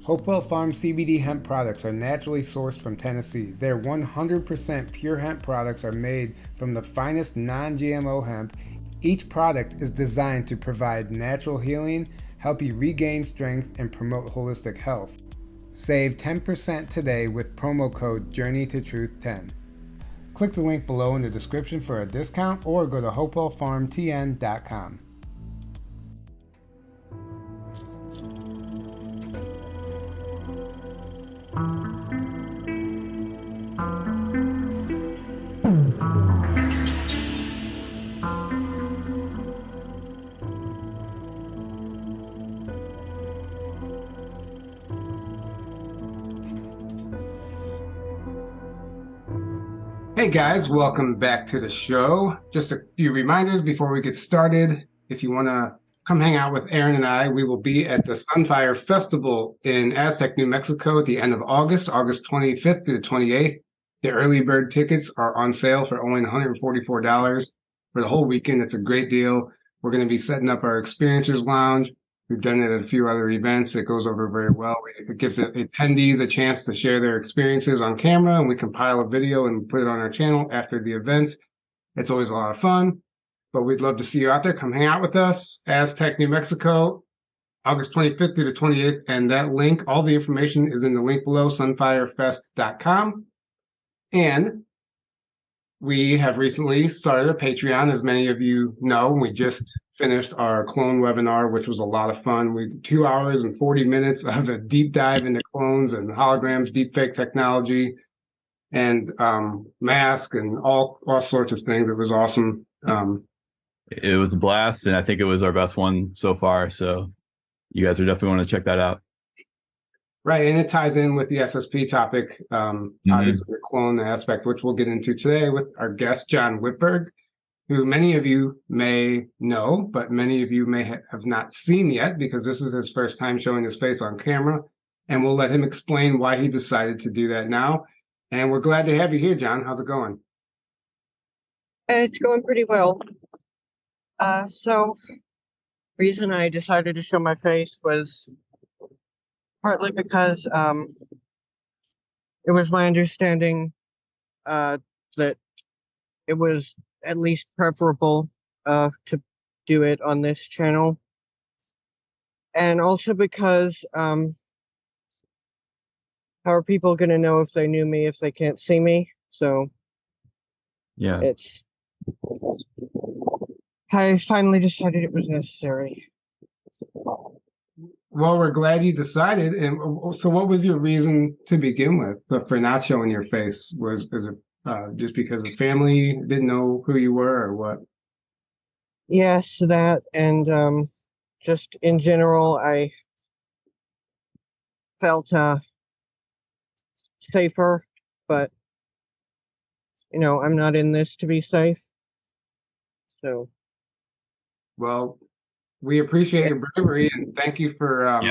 Hopewell Farm CBD hemp products are naturally sourced from Tennessee. Their 100% pure hemp products are made from the finest non-GMO hemp. Each product is designed to provide natural healing, help you regain strength, and promote holistic health. Save 10% today with promo code JourneyToTruth10. Click the link below in the description for a discount or go to hopewellfarmtn.com. Hey guys, welcome back to the show. Just a few reminders before we get started. If you want to come hang out with Aaron and I, we will be at the SUNFIRE Festival in Aztec, New Mexico at the end of August 25th through the 28th. The early bird tickets are on sale for only $144 for the whole weekend. It's a great deal. We're going to be setting up our Experiences Lounge. We've done it at a few other events. It goes over very well. It gives attendees a chance to share their experiences on camera, and we compile a video and put it on our channel after the event. It's always a lot of fun, but we'd love to see you out there. Come hang out with us. Aztec, New Mexico, August 25th through the 28th. And that link, all the information is in the link below, sunfirefest.com. And we have recently started a Patreon, as many of you know. We just finished our clone webinar, which was a lot of fun. We 2 hours and 40 minutes of a deep dive into clones and holograms, deepfake technology, and mask and all sorts of things. It was awesome. It was a blast, and I think it was our best one so far. So you guys are definitely want to check that out. Right, and it ties in with the SSP topic, obviously the clone aspect, which we'll get into today with our guest, John Whitberg, who many of you may know, but many of you may have not seen yet because this is his first time showing his face on camera. And we'll let him explain why he decided to do that now. And we're glad to have you here, John. How's it going? It's going pretty well. So reason I decided to show my face was partly because it was my understanding that it was at least preferable to do it on this channel, and also because how are people going to know if they knew me if they can't see me? So yeah, I finally decided it was necessary. Well, we're glad you decided. And so what was your reason to begin with for not showing your face? Is it just because the family didn't know who you were, or what? Yes, that, and just in general, I felt safer, but I'm not in this to be safe. So, well, we appreciate your bravery, and thank you for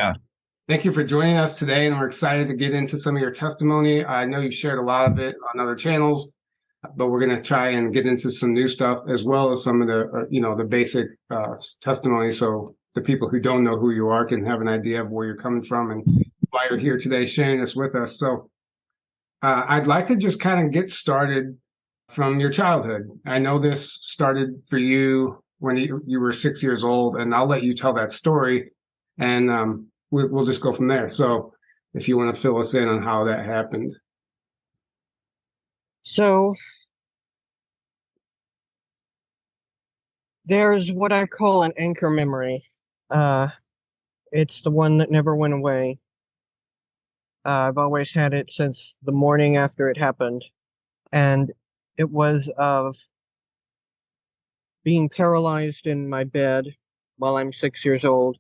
joining us today. And we're excited to get into some of your testimony. I know you've shared a lot of it on other channels, but we're going to try and get into some new stuff as well as some of the the basic testimony, so the people who don't know who you are can have an idea of where you're coming from and why you're here today sharing this with us. So I'd like to just kind of get started from your childhood. I know this started for you when you were 6 years old, and I'll let you tell that story, and we'll just go from there. So if you want to fill us in on how that happened. So there's what I call an anchor memory. It's the one that never went away. I've always had it since the morning after it happened, and it was of being paralyzed in my bed while I'm 6 years old.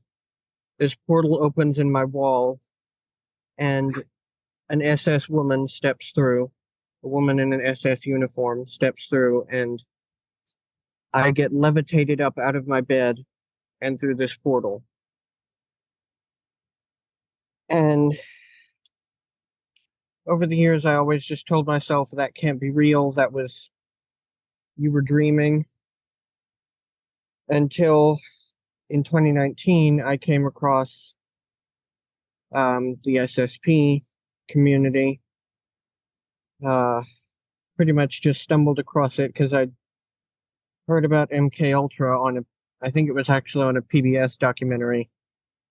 This portal opens in my wall, and an SS woman steps through. A woman in an SS uniform steps through, and I get levitated up out of my bed and through this portal. And over the years, I always just told myself that can't be real. You were dreaming. Until in 2019, I came across the SSP community. Pretty much just stumbled across it because I heard about MK Ultra I think it was actually on a PBS documentary,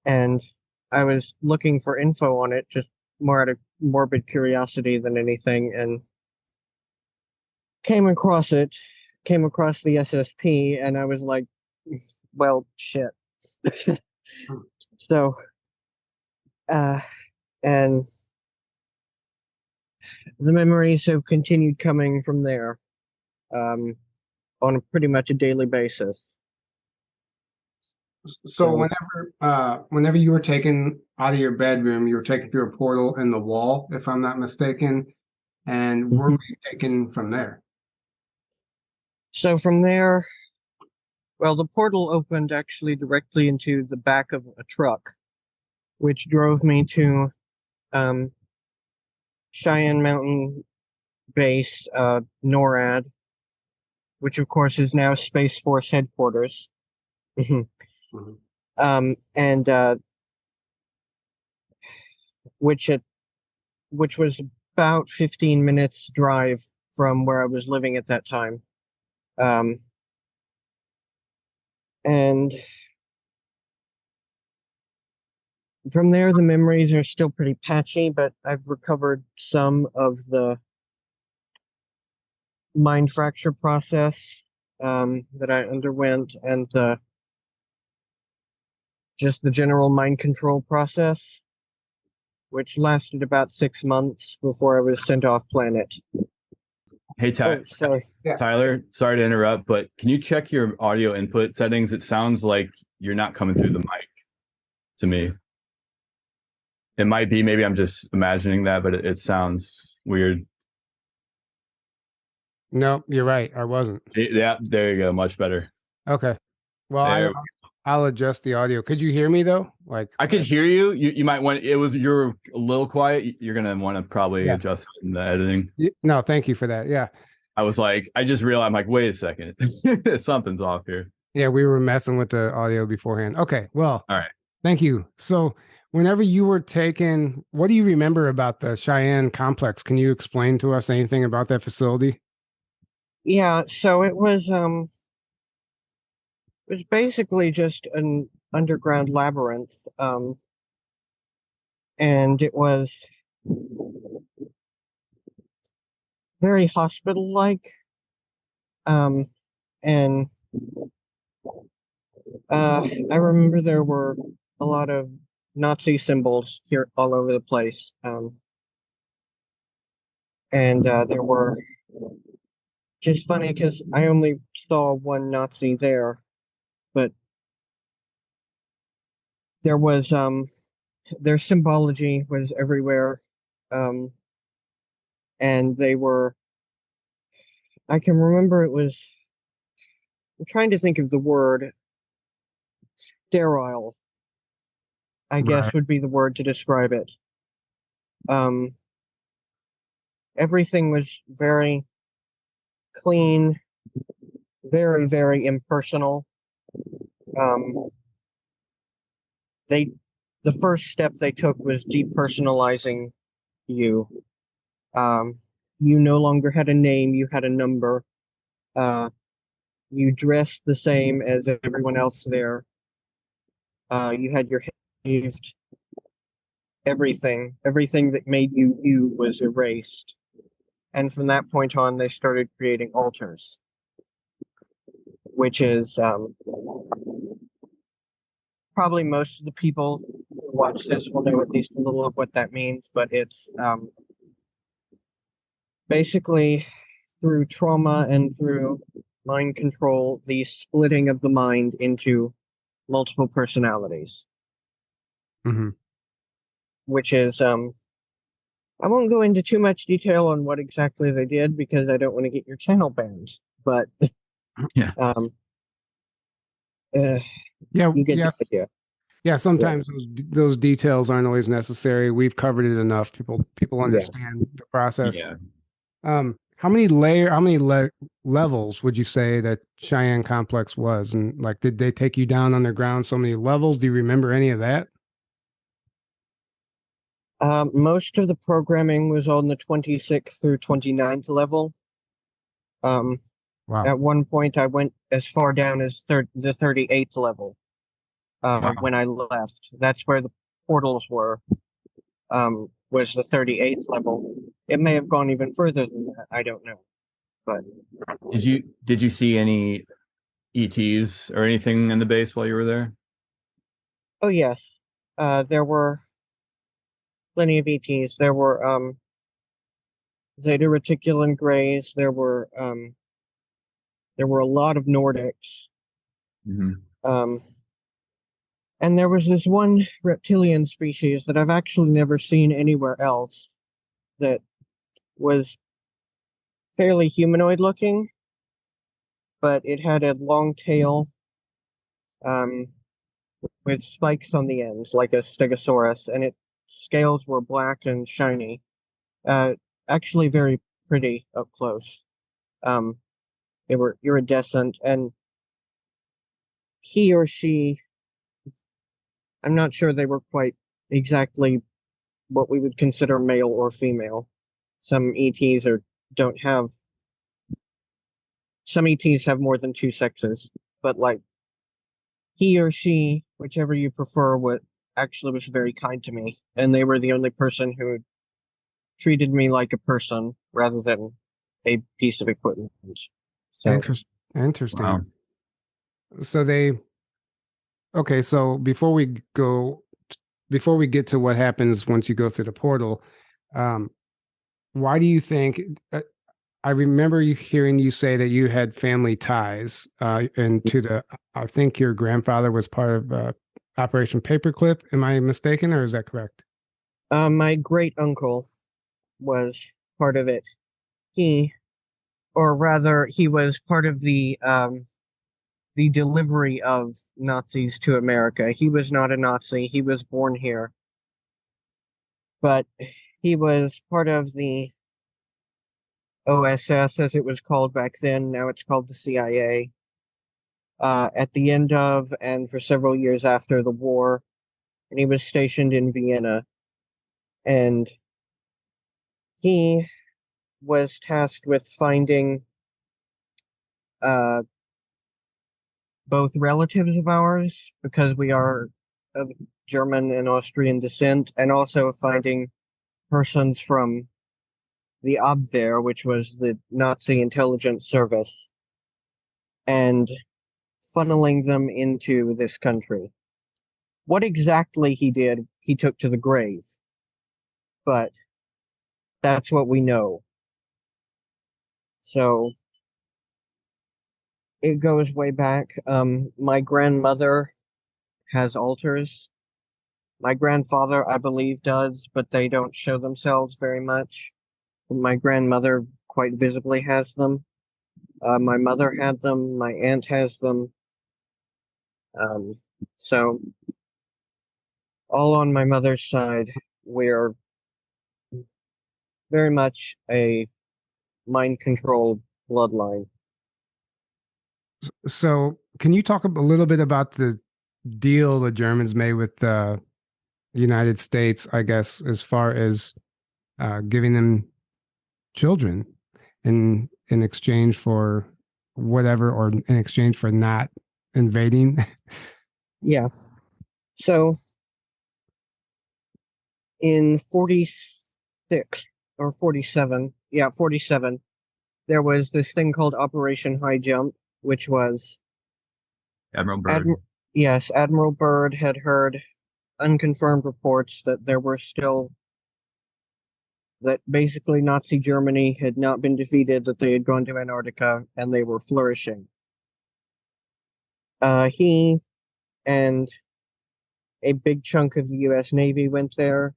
and I was looking for info on it, just more out of morbid curiosity than anything, and came across the SSP, and I was like, well, shit. So, and the memories have continued coming from there, on pretty much a daily basis. So whenever you were taken out of your bedroom, you were taken through a portal in the wall, if I'm not mistaken. And where were you taken from there? So from there, well, the portal opened actually directly into the back of a truck, which drove me to Cheyenne Mountain Base, NORAD, which of course is now Space Force headquarters. And which was about 15 minutes drive from where I was living at that time. And from there, the memories are still pretty patchy, but I've recovered some of the mind fracture process that I underwent, and just the general mind control process, which lasted about 6 months before I was sent off planet. Hey, Tyler, sorry to interrupt, but can you check your audio input settings? It sounds like you're not coming through the mic to me. It might be, maybe I'm just imagining that, but it sounds weird. No, you're right. I wasn't. Yeah, there you go. Much better. Okay. Well, I'll adjust the audio. Could you hear me though? Like I could hear you. You might want, you're a little quiet. You're going to want to probably adjust it in the editing. No, thank you for that. Yeah. I was like, I just realized, I'm like, wait a second. Something's off here. Yeah, we were messing with the audio beforehand. Okay. Well, all right. Thank you. So whenever you were taken, what do you remember about the Cheyenne complex? Can you explain to us anything about that facility? Yeah, so it was basically just an underground labyrinth, and it was very hospital-like, and I remember there were a lot of Nazi symbols here all over the place, and there were, just funny because I only saw one Nazi there, but there was their symbology was everywhere, and they were, I can remember it was, I'm trying to think of the word, sterile, I guess would be the word to describe it. Everything was very clean, very, very impersonal. The first step they took was depersonalizing you. You no longer had a name, you had a number. You dressed the same as everyone else there. You had your hair shaved. Everything that made you you was erased. And from that point on, they started creating altars, which is probably most of the people who watch this will know at least a little of what that means, but it's basically through trauma and through mind control, the splitting of the mind into multiple personalities. Which is, I won't go into too much detail on what exactly they did because I don't want to get your channel banned, but yeah. You get the idea. Yeah, sometimes those details aren't always necessary. We've covered it enough. People understand the process. Yeah. How many levels would you say that Cheyenne complex was? And like, did they take you down underground so many levels? Do you remember any of that? Most of the programming was on the 26th through 29th level. Wow. At one point, I went as far down as the 38th level wow. When I left. That's where the portals were, was the 38th level. It may have gone even further than that. I don't know. But did you see any ETs or anything in the base while you were there? Oh, yes. There were plenty of ETs. There were Zeta Reticulans Greys. There were a lot of Nordics. Mm-hmm. And there was this one reptilian species that I've actually never seen anywhere else that was fairly humanoid looking, but it had a long tail with spikes on the ends, like a stegosaurus, and its scales were black and shiny. Actually very pretty up close. They were iridescent, and he or she, I'm not sure they were quite exactly what we would consider male or female. Some ETs some ETs have more than two sexes, but like he or she, whichever you prefer, was very kind to me, and they were the only person who treated me like a person rather than a piece of equipment. So, interesting. Wow. So okay, so before we get to what happens once you go through the portal, why do you think? I remember hearing you say that you had family ties, and I think your grandfather was part of Operation Paperclip. Am I mistaken, or is that correct? My great uncle was part of it. He was part of the delivery of Nazis to America. He was not a Nazi. He was born here. But he was part of the OSS, as it was called back then. Now it's called the CIA. At the end of and for several years after the war, and he was stationed in Vienna. And he was tasked with finding both relatives of ours, because we are of German and Austrian descent, and also finding persons from the Abwehr, which was the Nazi intelligence service, and funneling them into this country. What exactly he did, he took to the grave. But that's what we know. So it goes way back. My grandmother has altars. My grandfather, I believe, does, but they don't show themselves very much. My grandmother quite visibly has them. My mother had them. My aunt has them. So all on my mother's side, we're very much a mind-controlled bloodline. So can you talk a little bit about the deal the Germans made with the United States, I guess, as far as giving them children in exchange for whatever, or in exchange for not invading? Yeah. So in 46 or 47, 47, there was this thing called Operation High Jump, which was Admiral Byrd. Yes, Admiral Byrd had heard unconfirmed reports that that basically Nazi Germany had not been defeated, that they had gone to Antarctica and they were flourishing. He and a big chunk of the U.S. Navy went there.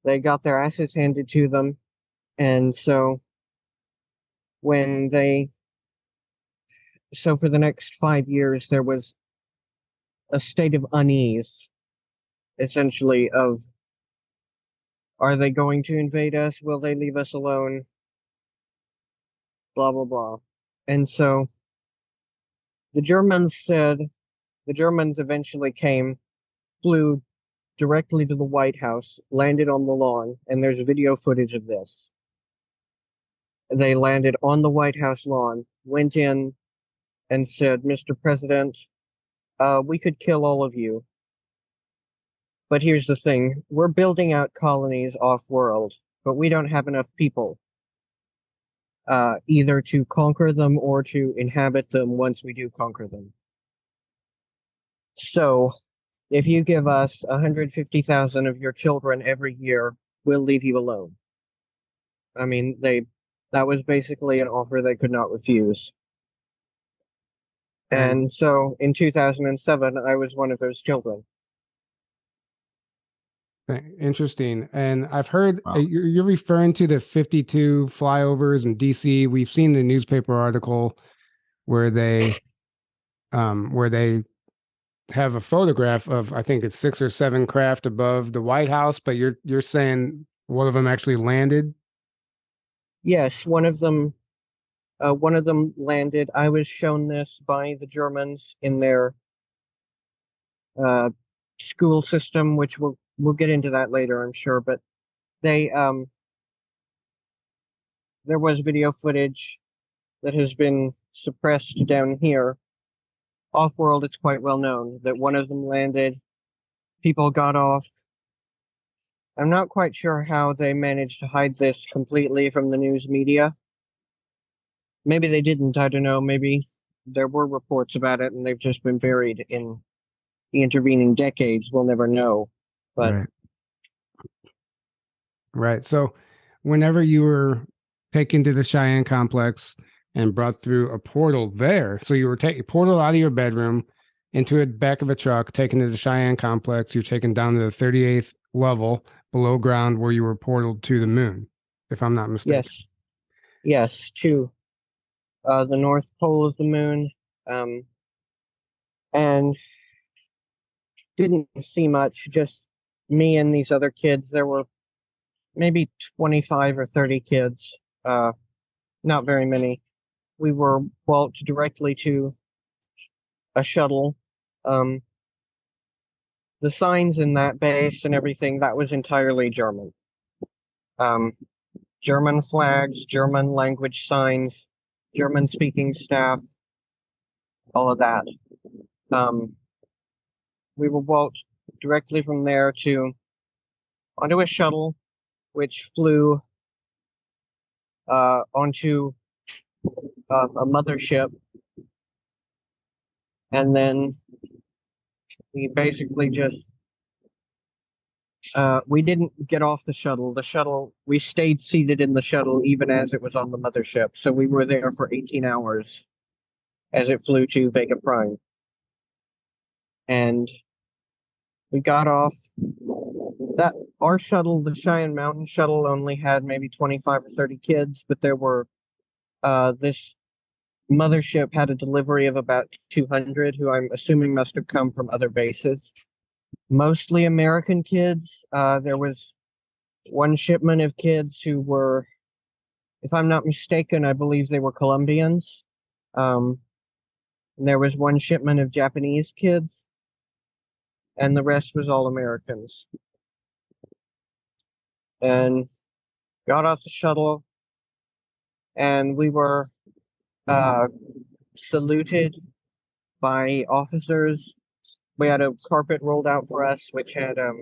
They got their asses handed to them, and so for the next 5 years, there was a state of unease, essentially, of, are they going to invade us? Will they leave us alone? Blah, blah, blah. And so the Germans eventually flew directly to the White House, landed on the lawn, and there's video footage of this. They landed on the White House lawn, went in, and said, "Mr. President, we could kill all of you. But here's the thing, we're building out colonies off-world, but we don't have enough people, either to conquer them or to inhabit them once we do conquer them. So, if you give us 150,000 of your children every year, we'll leave you alone." I mean, that was basically an offer they could not refuse. And so in 2007, I was one of those children. Interesting. And I've heard you're referring to the 52 flyovers in DC. We've seen the newspaper article where they have a photograph of, I think it's 6 or 7 craft above the White House, but you're saying one of them actually landed? Yes, one of them landed. I was shown this by the Germans in their school system, which we'll get into that later, I'm sure. But they there was video footage that has been suppressed down here. Off-world, it's quite well known that one of them landed. People got off. I'm not quite sure how they managed to hide this completely from the news media. Maybe they didn't, I don't know. Maybe there were reports about it and they've just been buried in the intervening decades. We'll never know. But Right. So whenever you were taken to the Cheyenne complex and brought through a portal there, so you were portal out of your bedroom into the back of a truck, taken to the Cheyenne complex, you're taken down to the 38th level below ground where you were portaled to the moon, if I'm not mistaken. Yes, to the North Pole of the moon, and didn't see much, just me and these other kids. There were maybe 25 or 30 kids, not very many. We were walked directly to a shuttle. The signs in that base and everything, that was entirely German. German flags, German language signs, German-speaking staff, all of that. We were walked directly from there onto a shuttle, which flew onto a mothership, and then we basically just we didn't get off the shuttle. We stayed seated in the shuttle even as it was on the mothership. So we were there for 18 hours as it flew to Vega Prime. And we got off. Our shuttle, the Cheyenne Mountain shuttle, only had maybe 25 or 30 kids, but there were this mothership had a delivery of about 200, who I'm assuming must have come from other bases. Mostly American kids. There was one shipment of kids who were, if I'm not mistaken, I believe they were Colombians. And there was one shipment of Japanese kids, and the rest was all Americans. And got off the shuttle, and we were saluted by officers. We had a carpet rolled out for us, which had, of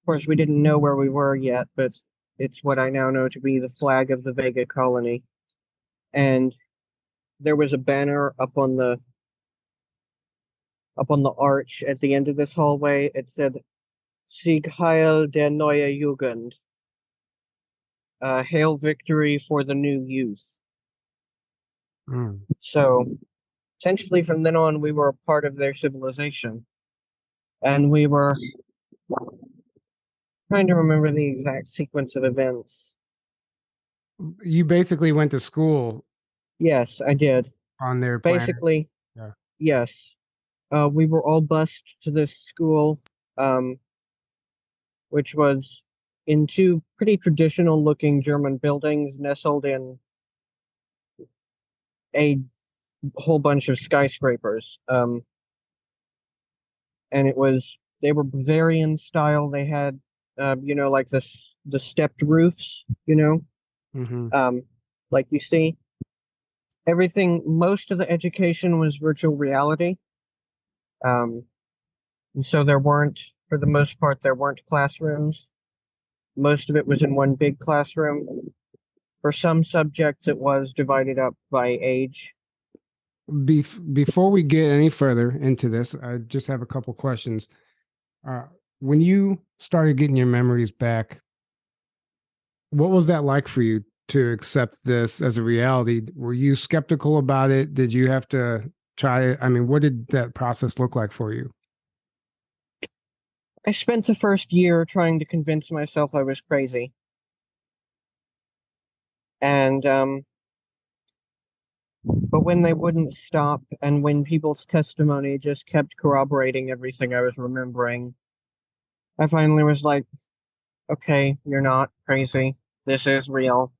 course, we didn't know where we were yet, but it's what I now know to be the flag of the Vega colony. And there was a banner up on the arch at the end of this hallway. It said, "Sieg Heil der neue Jugend." Hail victory for the new youth. So essentially from then on, we were a part of their civilization. And we were trying to remember the exact sequence of events. You basically went to school. Yes, I did. On their planet. Basically, yes. We were all bused to this school, which was in 2 pretty traditional-looking German buildings nestled in a whole bunch of skyscrapers. and they were Bavarian style. They had, like the stepped roofs, like you see. Most of the education was virtual reality. And so for the most part, there weren't classrooms. Most of it was in one big classroom. For some subjects, it was divided up by age. Before we get any further into this, I just have a couple questions. When you started getting your memories back, what was that like for you to accept this as a reality? Were you skeptical about it? Did you have to try it? I mean, what did that process look like for you? I spent the first year trying to convince myself I was crazy. And, but when they wouldn't stop, and when people's testimony just kept corroborating everything I was remembering, I finally was like, okay, you're not crazy. This is real.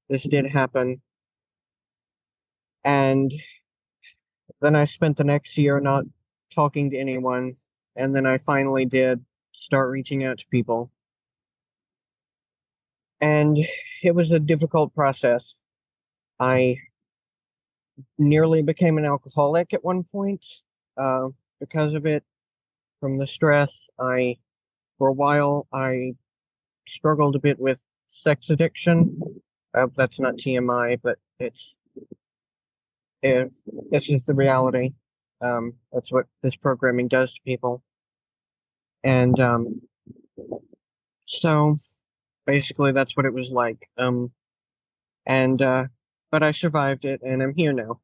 This did happen. And then I spent the next year not talking to anyone. And then I finally did start reaching out to people. And it was a difficult process. I nearly became an alcoholic at one point because of it. From the stress, for a while, I struggled a bit with sex addiction. That's not TMI, but it's just the reality. That's what this programming does to people. And so basically that's what it was like. But I survived it, and I'm here now.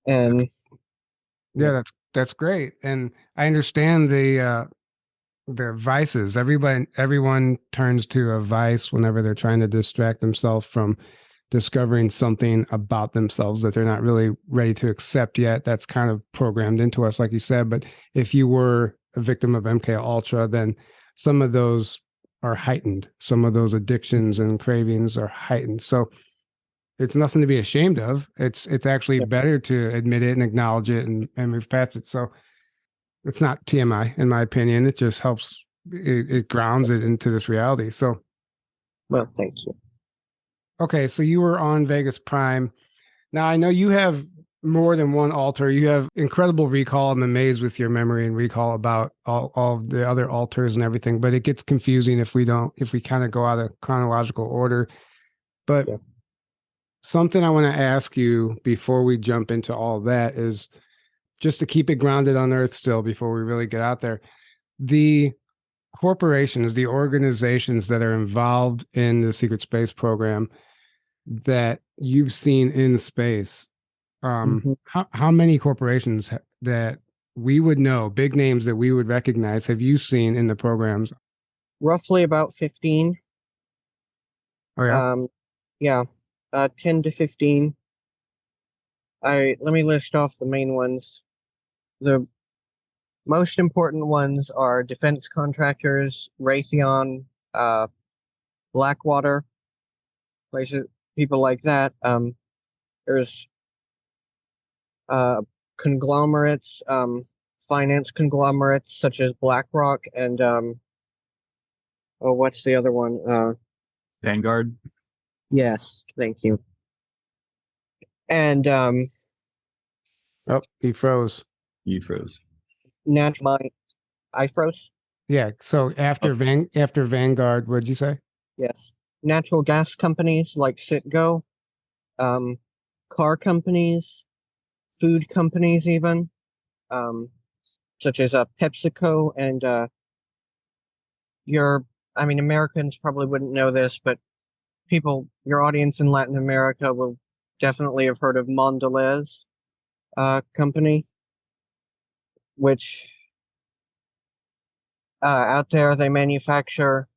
And yeah, that's great. And I understand the vices. Everyone turns to a vice whenever they're trying to distract themselves from discovering something about themselves that they're not really ready to accept yet. That's kind of programmed into us, like you said. But if you were a victim of MK Ultra, then some of those are heightened. Some of those addictions and cravings are heightened. So it's nothing to be ashamed of. It's actually better to admit it and acknowledge it and move past it. So it's not TMI, in my opinion. It just helps. It grounds it into this reality. So, well, thank you. Okay, so you were on Vegas Prime. Now I know you have more than one altar. You have incredible recall. I'm amazed with your memory and recall about all the other altars and everything. But it gets confusing if we kind of go out of chronological order. But something I want to ask you before we jump into all that is just to keep it grounded on Earth still before we really get out there. The corporations, the organizations that are involved in the secret space program that you've seen in space, how many corporations that we would know, big names that we would recognize, have you seen in the programs? Roughly about 15. Oh yeah. 10 to 15. Let me list off the main ones. The most important ones are defense contractors, Raytheon, Blackwater, places, people like that. There's conglomerates, finance conglomerates such as BlackRock and what's the other one? Vanguard. Yes, thank you. And oh, he froze. You froze. I froze. Yeah. So after Vanguard, what'd you say? Yes, natural gas companies like Citgo, car companies, food companies, even such as PepsiCo and Americans probably wouldn't know this, but your audience in Latin America will definitely have heard of Mondelez company, which out there they're who manufactures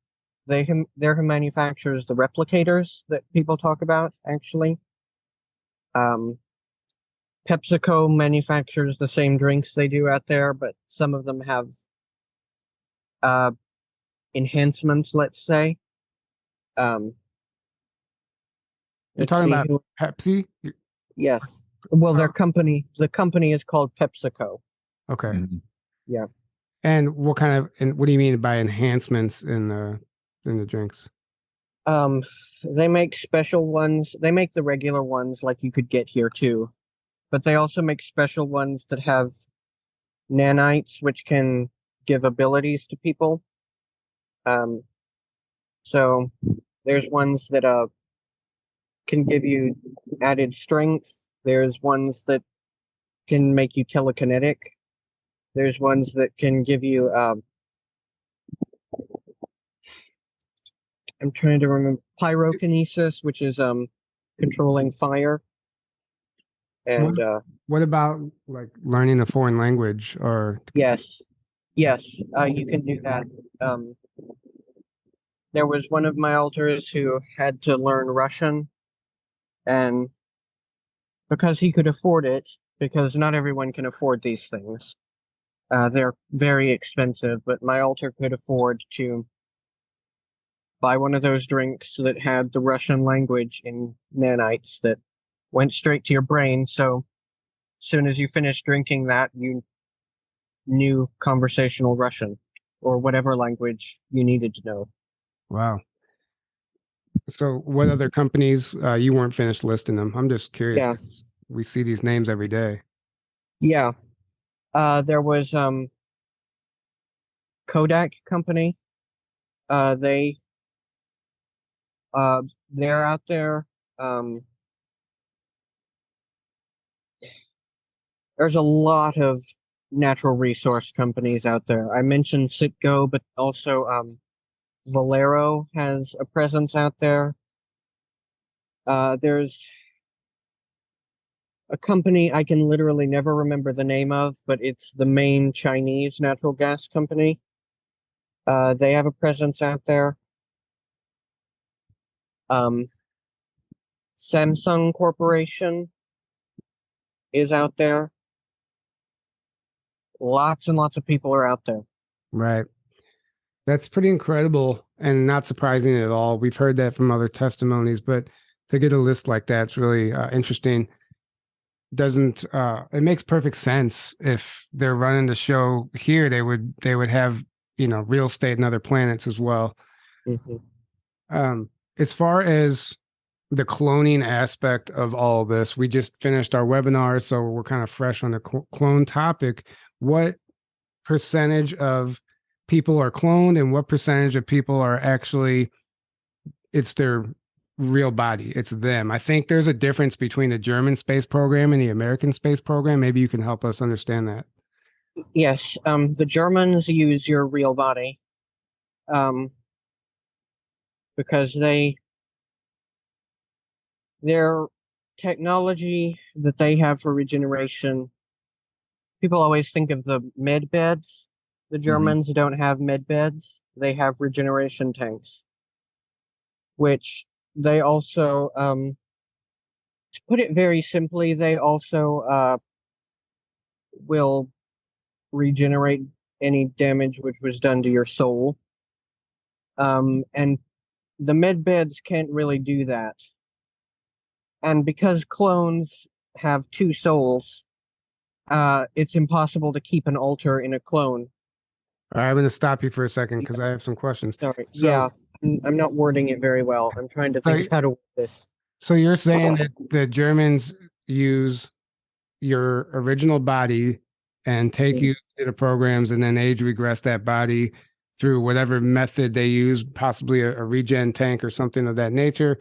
the replicators that people talk about, actually. PepsiCo manufactures the same drinks they do out there, but some of them have enhancements, let's say. You're talking about Pepsi? Yes. Well, the company is called PepsiCo. Okay. Yeah. And what do you mean by enhancements in the drinks? They make special ones. They make the regular ones like you could get here too, but they also make special ones that have nanites, which can give abilities to people. So there's ones that can give you added strength. There's ones that can make you telekinetic. There's ones that can give you I'm trying to remember pyrokinesis, which is controlling fire. And what about like learning a foreign language or yes, you can do that. There was one of my alters who had to learn Russian, and because he could afford it, because not everyone can afford these things. They're very expensive, but my alter could afford to buy one of those drinks that had the Russian language in nanites that went straight to your brain. So as soon as you finished drinking that, you knew conversational Russian or whatever language you needed to know. Wow. So what other companies, you weren't finished listing them. I'm just curious. Yeah. We see these names every day. Yeah. There was Kodak company. They're out there. There's a lot of natural resource companies out there. I mentioned Citgo, but also Valero has a presence out there. There's a company I can literally never remember the name of, but it's the main Chinese natural gas company. They have a presence out there. Samsung Corporation is out there. Lots and lots of people are out there. Right. That's pretty incredible and not surprising at all. We've heard that from other testimonies, but to get a list like that's really interesting. It makes perfect sense. If they're running the show here, they would have, real estate and other planets as well. Mm-hmm. As far as the cloning aspect of all of this, we just finished our webinar, so we're kind of fresh on the clone topic. What percentage of people are cloned and what percentage of people are actually, it's their real body, it's them? I think there's a difference between the German space program and the American space program. Maybe you can help us understand that. Yes, the Germans use your real body because their technology that they have for regeneration, people always think of the med beds. The Germans don't have med beds. They have regeneration tanks, which they also, to put it very simply, they also will regenerate any damage which was done to your soul. And the med beds can't really do that. And because clones have two souls, it's impossible to keep an alter in a clone. All right, I'm going to stop you for a second because I have some questions. Sorry. So, yeah, I'm not wording it very well. I'm trying to think how to word this. So you're saying that the Germans use your original body and take you to the programs and then age regress that body through whatever method they use, possibly a regen tank or something of that nature.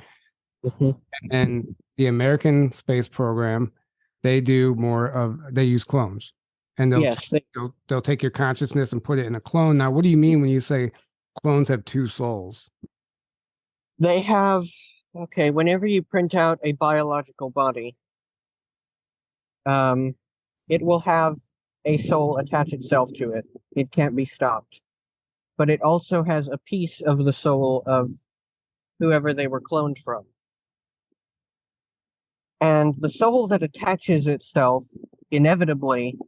And the American space program, they use clones, and they'll take your consciousness and put it in a clone. Now, what do you mean when you say clones have two souls? They have, whenever you print out a biological body, it will have a soul attach itself to it. It can't be stopped. But it also has a piece of the soul of whoever they were cloned from. And the soul that attaches itself, inevitably,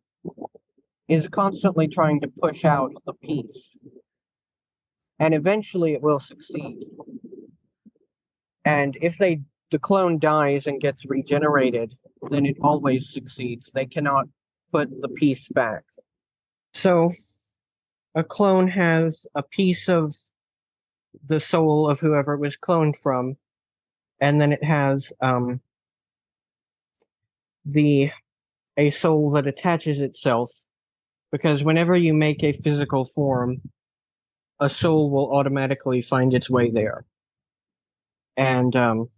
is constantly trying to push out the piece. And eventually it will succeed. And if the clone dies and gets regenerated, then it always succeeds. They cannot put the piece back. So a clone has a piece of the soul of whoever it was cloned from, and then it has a soul that attaches itself, because whenever you make a physical form, a soul will automatically find its way there. And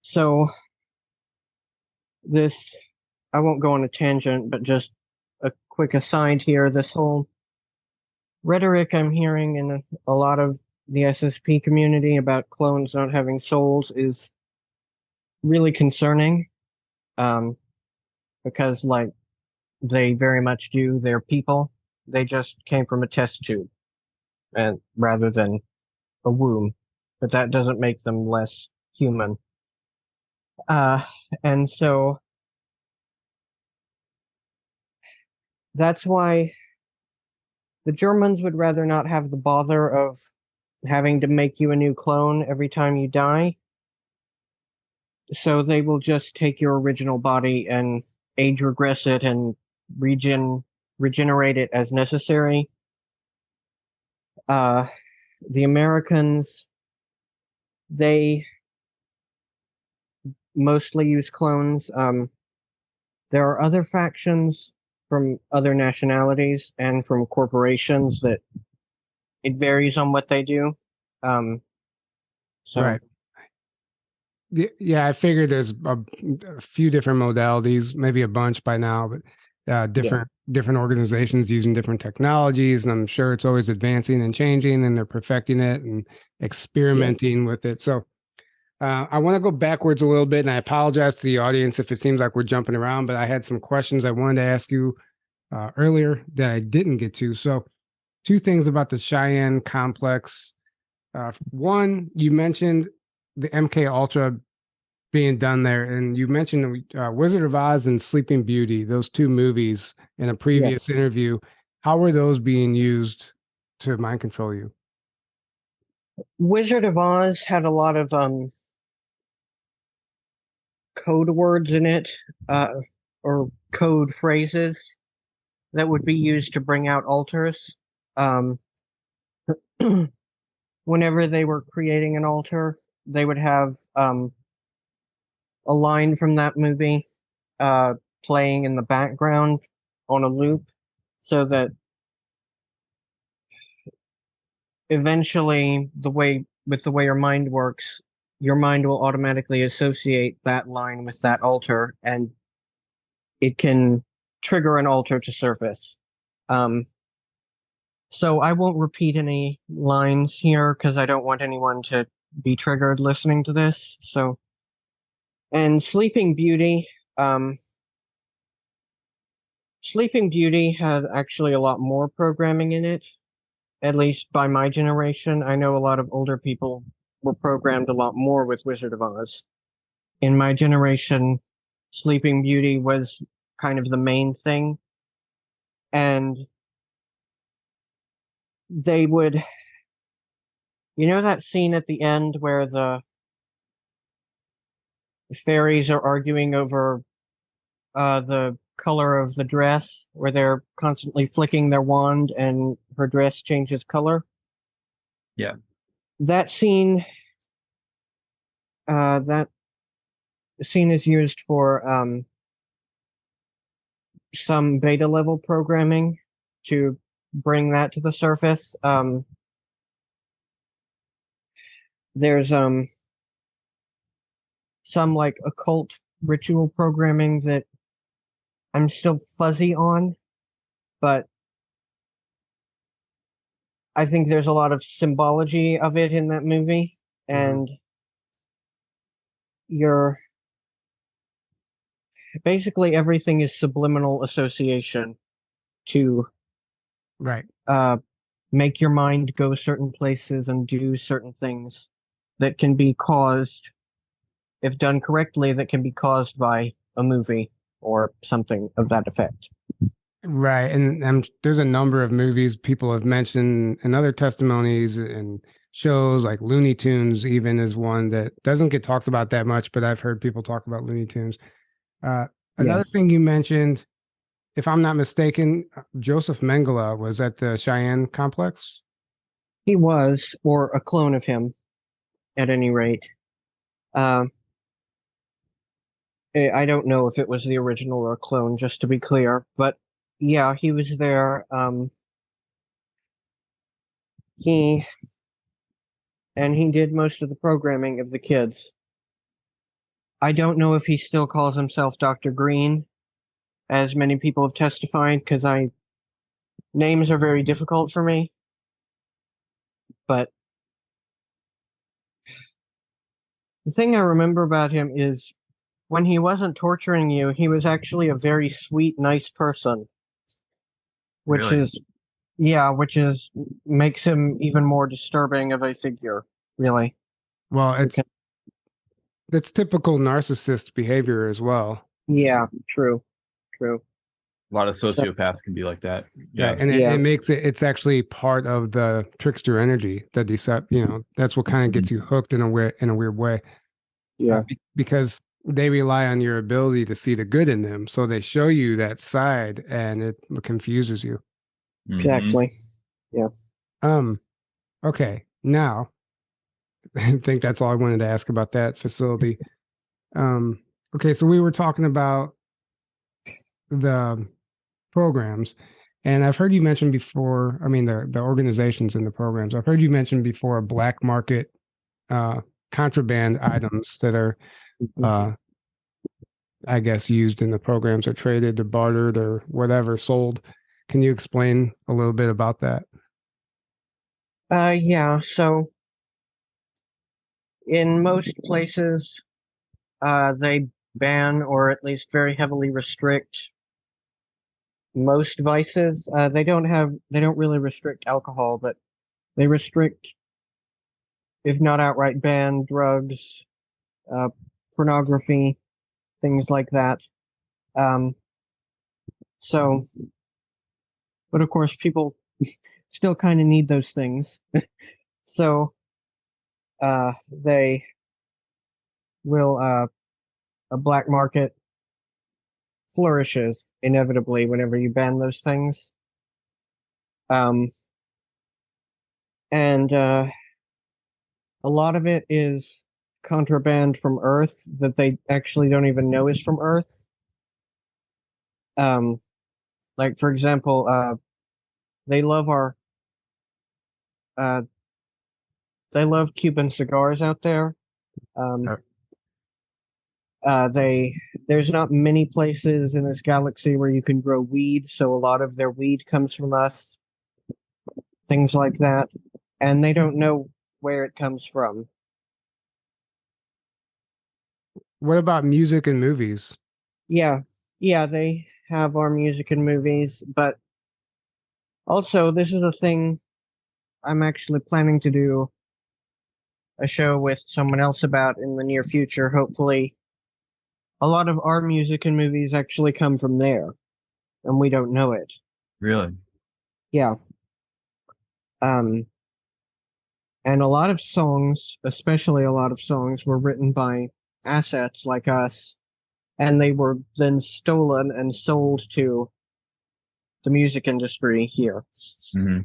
so this, I won't go on a tangent, but just a quick aside here, this whole rhetoric I'm hearing in a lot of the SSP community about clones not having souls is really concerning, because like they very much do. They're people. They just came from a test tube, and rather than a womb, but that doesn't make them less human. And so that's why the Germans would rather not have the bother of having to make you a new clone every time you die. So they will just take your original body and age regress it and regenerate it as necessary. The Americans, they mostly use clones. There are other factions from other nationalities and from corporations that it varies on what they do. So. Right. Yeah, I figured there's a few different modalities, maybe a bunch by now, but different organizations using different technologies, and I'm sure it's always advancing and changing, and they're perfecting it and experimenting with it. So I want to go backwards a little bit, and I apologize to the audience if it seems like we're jumping around, but I had some questions I wanted to ask you earlier that I didn't get to. So two things about the Cheyenne complex. One, you mentioned the MK Ultra being done there, and you mentioned Wizard of Oz and Sleeping Beauty, those two movies, in a previous interview. How were those being used to mind control you? Wizard of Oz had a lot of code words in it, or code phrases that would be used to bring out altars. Whenever they were creating an altar, they would have a line from that movie playing in the background on a loop, so that eventually, with the way your mind works, your mind will automatically associate that line with that altar, and it can trigger an altar to surface. So I won't repeat any lines here because I don't want anyone to be triggered listening to this. So, and Sleeping Beauty had actually a lot more programming in it, at least by my generation. I know a lot of older people were programmed a lot more with Wizard of Oz. In my generation, Sleeping Beauty was kind of the main thing. And they would, that scene at the end where the fairies are arguing over the color of the dress, where they're constantly flicking their wand and her dress changes color? Yeah. That scene is used for some beta level programming to bring that to the surface. There's some like occult ritual programming that I'm still fuzzy on, but I think there's a lot of symbology of it in that movie, and basically everything is subliminal association to make your mind go certain places and do certain things that can be caused, if done correctly, that can be caused by a movie or something of that effect. Right. And there's a number of movies people have mentioned in other testimonies and shows, like Looney Tunes even is one that doesn't get talked about that much, but I've heard people talk about Looney Tunes. Another thing you mentioned if I'm not mistaken, Joseph Mengele was at the Cheyenne complex. He was, or a clone of him, at any rate. I don't know if it was the original or a clone, just to be clear, but yeah, he was there. He did most of the programming of the kids. I don't know if he still calls himself Dr. Green, as many people have testified, because names are very difficult for me. But the thing I remember about him is when he wasn't torturing you, he was actually a very sweet, nice person. Which makes him even more disturbing of a figure, really. Well, it's typical narcissist behavior as well. Yeah, true. A lot of sociopaths can be like that. Yeah, and it makes it's actually part of the trickster energy, the that's what kind of gets you hooked in a weird way. Yeah, because they rely on your ability to see the good in them, so they show you that side, and it confuses you. Exactly. Yeah. Okay, now I think that's all I wanted to ask about that facility. Okay, so we were talking about the programs, and I've heard you mention before, I mean the organizations in the programs. I've heard you mention before black market contraband items that are I guess used in the programs, or traded or bartered or whatever, sold. Can you explain a little bit about that? Yeah, so in most places, they ban or at least very heavily restrict most vices. They don't really restrict alcohol, but they restrict, if not outright ban, drugs, pornography, things like that. But of course, people still kind of need those things. So, they will, a black market flourishes inevitably whenever you ban those things. And a lot of it is contraband from Earth that they actually don't even know is from Earth. Like, for example, they love Cuban cigars out there. There's not many places in this galaxy where you can grow weed, so a lot of their weed comes from us. Things like that. And they don't know where it comes from. What about music and movies? Yeah, they have our music and movies, but also this is a thing I'm actually planning to do a show with someone else about in the near future, hopefully. A lot of our music and movies actually come from there, and we don't know it. Really? Yeah. And a lot of songs, especially a lot of songs, were written by assets like us, and they were then stolen and sold to the music industry here. Mm-hmm.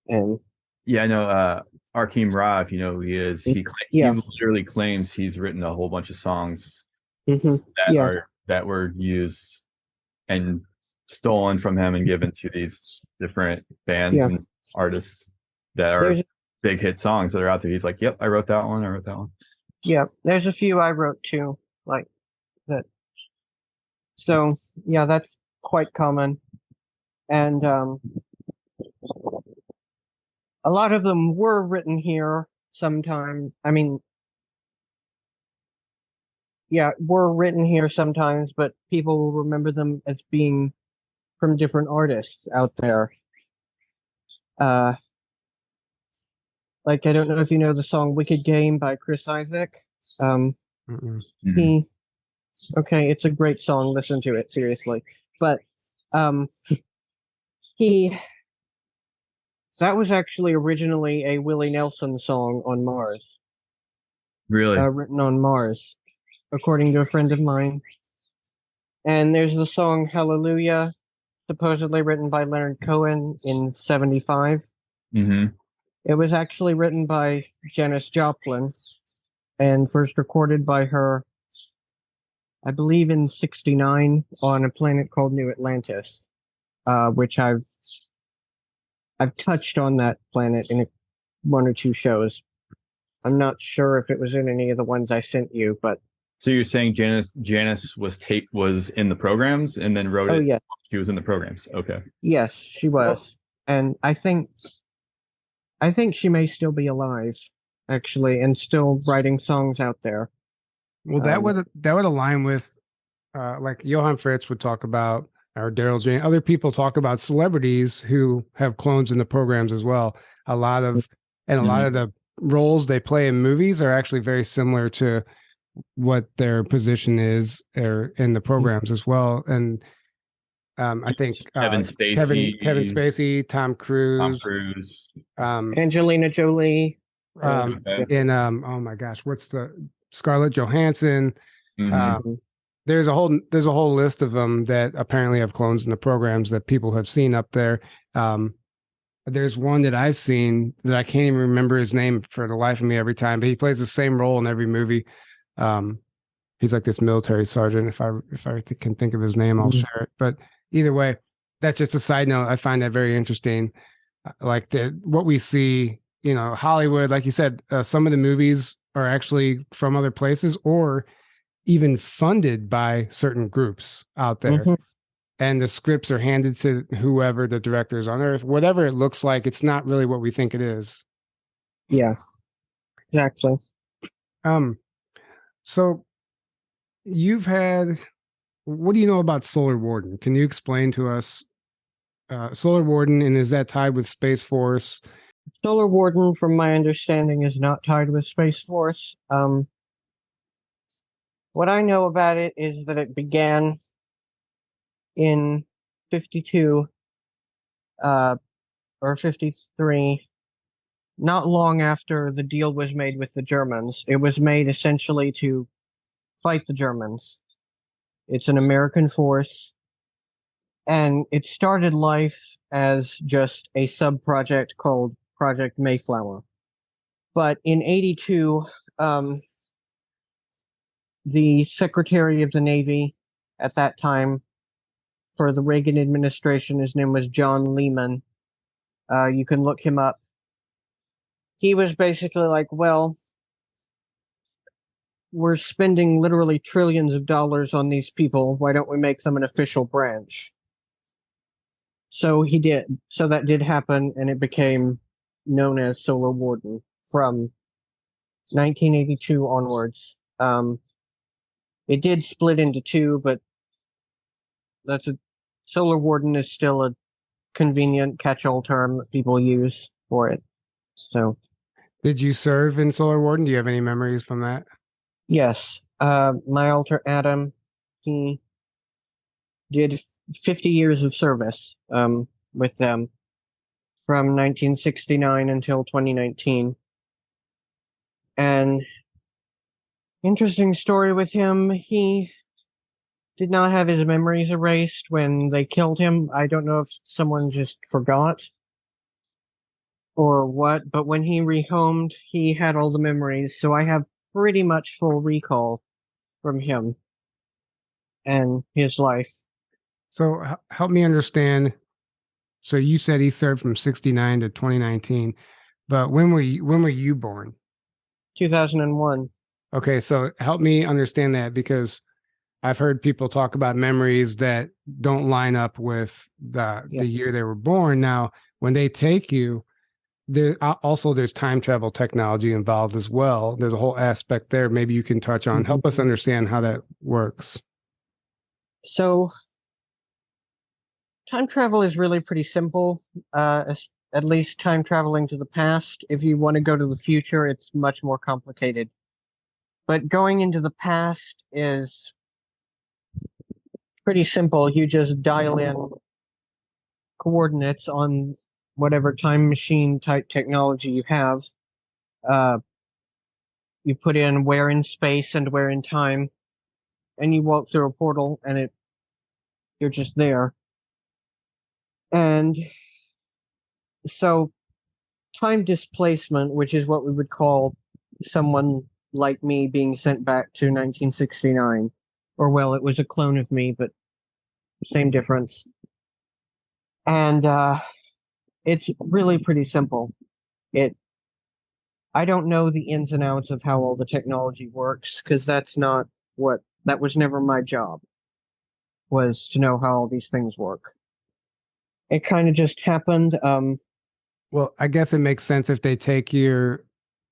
And yeah, I know Arkeem Ra, if you know who he is, he literally claims he's written a whole bunch of songs that were used and stolen from him and given to these different bands and artists that are big hit songs that are out there. He's like, yep, I wrote that one. Yeah, there's a few I wrote too, like that. So yeah, that's quite common. And a lot of them were written here sometime. I mean, were written here sometimes, but people will remember them as being from different artists out there. Like, I don't know if you know the song Wicked Game by Chris Isaak. It's a great song. Listen to it, seriously. But that was actually originally a Willie Nelson song on Mars. Really? Written on Mars, according to a friend of mine. And there's the song Hallelujah, supposedly written by Leonard Cohen in 75. Mm-hmm. It was actually written by Janis Joplin and first recorded by her, I believe, in 69 on a planet called New Atlantis, which I've touched on that planet in one or two shows. I'm not sure if it was in any of the ones I sent you, but so you're saying Janis was in the programs and then wrote it? Oh, yeah. She was in the programs. Okay. Yes, she was. And I think she may still be alive, actually, and still writing songs out there. Well, that would align with like Johann Fritz would talk about, or Daryl Jane. Other people talk about celebrities who have clones in the programs as well. A lot of the roles they play in movies are actually very similar to what their position is or in the programs as well. And I think Kevin Spacey, Tom Cruise, Angelina Jolie, and oh my gosh, what's the Scarlett Johansson? Mm-hmm. There's a whole list of them that apparently have clones in the programs that people have seen up there. There's one that I've seen that I can't even remember his name for the life of me every time, but he plays the same role in every movie. He's like this military sergeant. If I can think of his name, I'll share it. But either way, that's just a side note. I find that very interesting. Like what we see, Hollywood, like you said, some of the movies are actually from other places or even funded by certain groups out there. Mm-hmm. And the scripts are handed to whoever the director is on Earth. Whatever it looks like, it's not really what we think it is. Yeah, exactly. So what do you know about Solar Warden? Can you explain to us Solar Warden, and is that tied with Space Force? Solar Warden, from my understanding, is not tied with Space Force. What I know about it is that it began in 52 or 53, not long after the deal was made with the Germans. It was made essentially to fight the Germans. It's an American force, and it started life as just a sub-project called Project Mayflower. But in 82, the Secretary of the Navy at that time for the Reagan administration, his name was John Lehman. You can look him up. He was basically like, well, we're spending literally trillions of dollars on these people. Why don't we make them an official branch? So he did. So that did happen, and it became known as Solar Warden from 1982 onwards. It did split into two, but Solar Warden is still a convenient catch-all term that people use for it. So, did you serve in Solar Warden? Do you have any memories from that? Yes. My alter Adam, he did 50 years of service with them from 1969 until 2019. And interesting story with him, he did not have his memories erased when they killed him. I don't know if someone just forgot or what, but when he rehomed, he had all the memories. So I have pretty much full recall from him and his life. So help me understand. So you said he served from 69 to 2019, but when were you born? 2001. Okay, so help me understand that, because I've heard people talk about memories that don't line up with the year they were born. Now, when they take you, there's time travel technology involved as well. There's a whole aspect there. Maybe you can touch on, help us understand how that works. So time travel is really pretty simple, at least time traveling to the past. If you want to go to the future, it's much more complicated. But going into the past is pretty simple. You just dial in coordinates on whatever time machine type technology you have. You put in where in space and where in time, and you walk through a portal, and it They're just there. And so time displacement, which is what we would call someone like me being sent back to 1969, or well, it was a clone of me, but same difference. And it's really pretty simple. I don't know the ins and outs of how all the technology works, because that was never my job, was to know how all these things work. It kind of just happened. Well, I guess it makes sense if they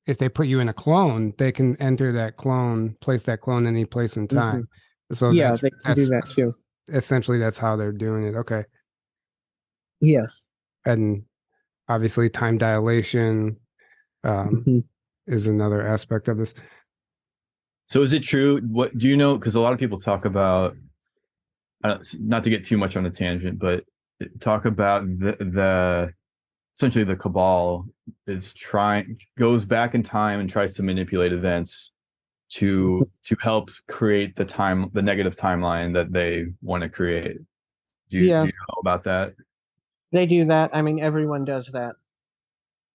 if they put you in a clone, they can enter that clone, place that clone any place in time. Mm-hmm. So yeah, they can do that too. Essentially, that's how they're doing it. Okay. Yes. And obviously, time dilation is another aspect of this. So is it true? What do you know? Because a lot of people talk about, not to get too much on a tangent, but talk about the essentially the cabal goes back in time and tries to manipulate events to help create the negative timeline that they want to create. Do you know about that? They do that. I mean, everyone does that.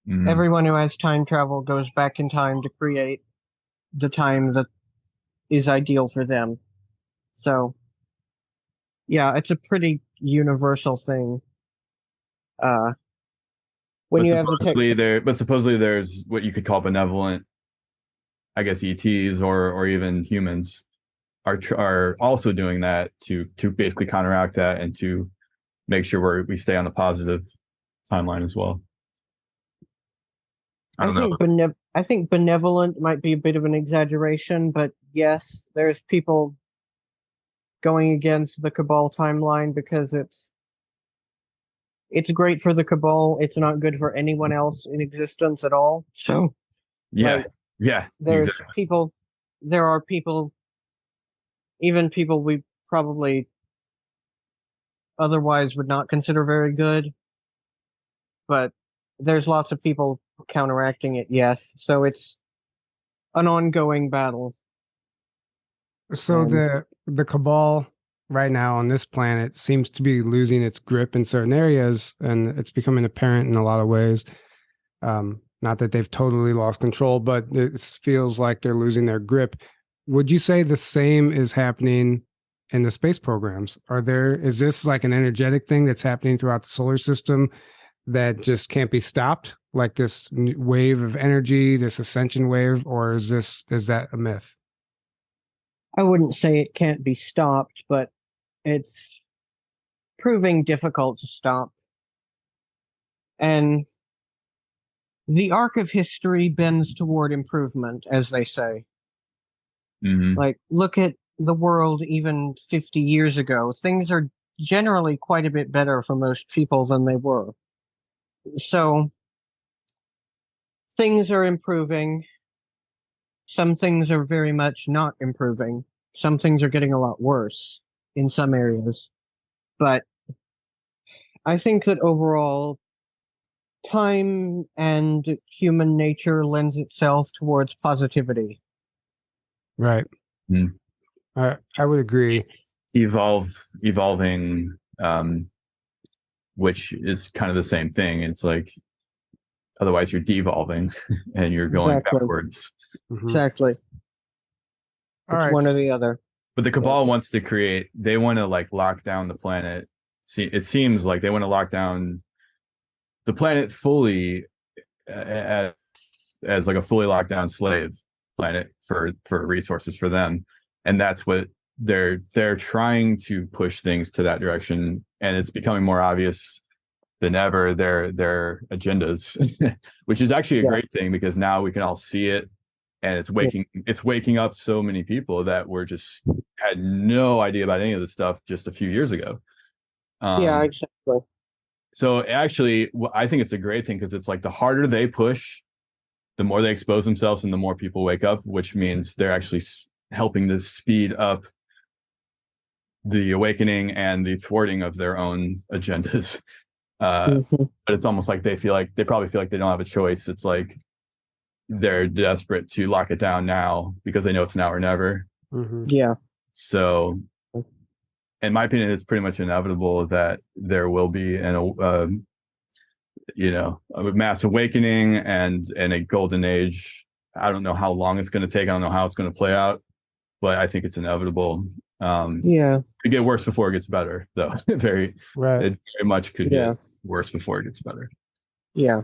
Mm-hmm. Everyone who has time travel goes back in time to create the time that is ideal for them. So, yeah, it's a pretty universal thing. When you have but supposedly there's what you could call benevolent, I guess, ETs or even humans are also doing that to basically counteract that and to make sure we stay on a positive timeline as well. I think benevolent might be a bit of an exaggeration, but yes, there's people going against the cabal timeline because it's great for the cabal. It's not good for anyone else in existence at all. So, there are people, even people we probably otherwise would not consider very good, but there's lots of people counteracting it. Yes, so it's an ongoing battle. So the cabal right now on this planet seems to be losing its grip in certain areas, and it's becoming apparent in a lot of ways. Not that they've totally lost control, but it feels like they're losing their grip. Would you say the same is happening in the space programs? Is this like an energetic thing that's happening throughout the solar system that just can't be stopped, like this wave of energy, this ascension wave, or is that a myth? I wouldn't say it can't be stopped, but it's proving difficult to stop. And the arc of history bends toward improvement, as they say. Mm-hmm. Like, look at the world even 50 years ago. Things are generally quite a bit better for most people than they were. So, things are improving. Some things are very much not improving. Some things are getting a lot worse in some areas. But I think that overall, time and human nature lends itself towards positivity. Right. Mm. I would agree. Evolving, which is kind of the same thing. It's like, otherwise you're devolving and you're going backwards. Mm-hmm. Exactly. It's one or the other. But the cabal wants to they want to like lock down the planet. It seems like they want to lock down the planet fully as like a fully locked down slave planet for resources for them. And that's what they're trying to push things to that direction. And it's becoming more obvious than ever, their agendas, which is actually a great thing, because now we can all see it, and it's waking up so many people that had no idea about any of this stuff just a few years ago. Exactly. So actually, I think it's a great thing, because it's like the harder they push, the more they expose themselves and the more people wake up, which means they're actually helping to speed up the awakening and the thwarting of their own agendas. But it's almost like they probably feel like they don't have a choice. It's like they're desperate to lock it down now because they know it's now or never. Mm-hmm. Yeah. So, in my opinion, it's pretty much inevitable that there will be a mass awakening and a golden age. I don't know how long it's going to take. I don't know how it's going to play out, but I think it's inevitable. It could get worse before it gets better, though. It very much could get worse before it gets better. Yeah.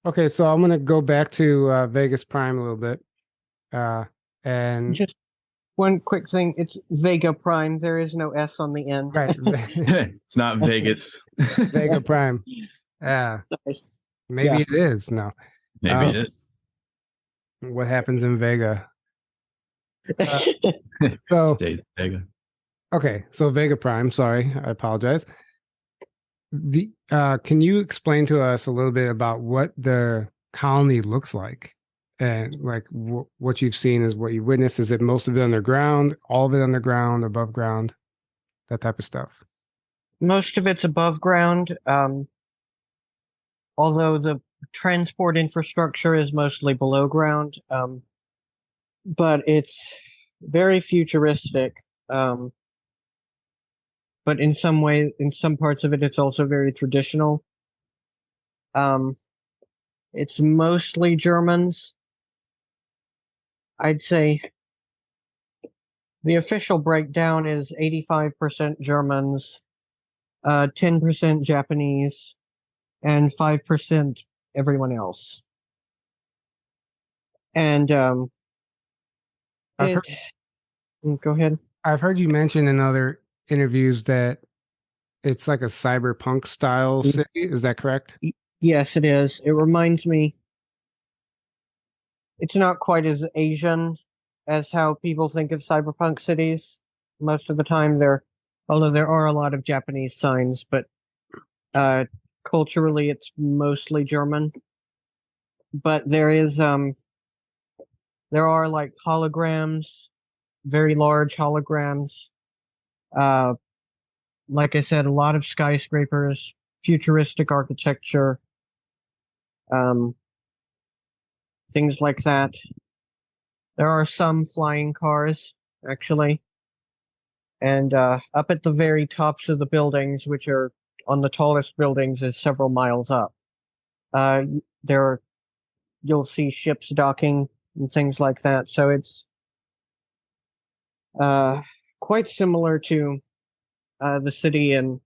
Okay, so I'm gonna go back to Vegas Prime a little bit. And just one quick thing, it's Vega Prime. There is no S on the end. Right. It's not Vegas. Vega Prime. Maybe it is. No. Maybe it is. What happens in Vega? So stays Vega. Okay, so Vega Prime. Sorry, I apologize. Can you explain to us a little bit about what the colony looks like, and like what you've seen is what you witnessed? Is it most of it underground, all of it underground, above ground, that type of stuff? Most of it's above ground, although the transport infrastructure is mostly below ground. But it's very futuristic. But in some parts of it, it's also very traditional. It's mostly Germans. I'd say the official breakdown is 85% Germans, 10% Japanese, and 5% everyone else. And go ahead. I've heard you mention in other interviews that it's like a cyberpunk style city. Is that correct? Yes, it is. It reminds me, it's not quite as Asian as how people think of cyberpunk cities. Most of the time although there are a lot of Japanese signs, but culturally it's mostly German. But there are like holograms, very large holograms. Like I said, a lot of skyscrapers, futuristic architecture, things like that. There are some flying cars, actually. And up at the very tops of the buildings, which are on the tallest buildings, is several miles up. You'll see ships docking and things like that. So it's quite similar to the city in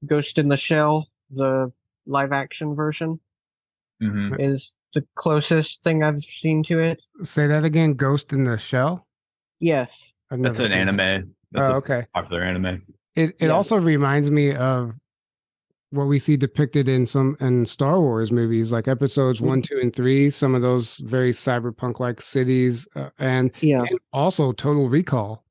Ghost in the Shell, the live action version. Is the closest thing I've seen to it. Say that again. Ghost in the Shell? Yes. That's an anime. That's okay. Popular anime. It also reminds me of what we see depicted in Star Wars movies, like episodes 1, 2, and 3. Some of those very cyberpunk-like cities, and also Total Recall.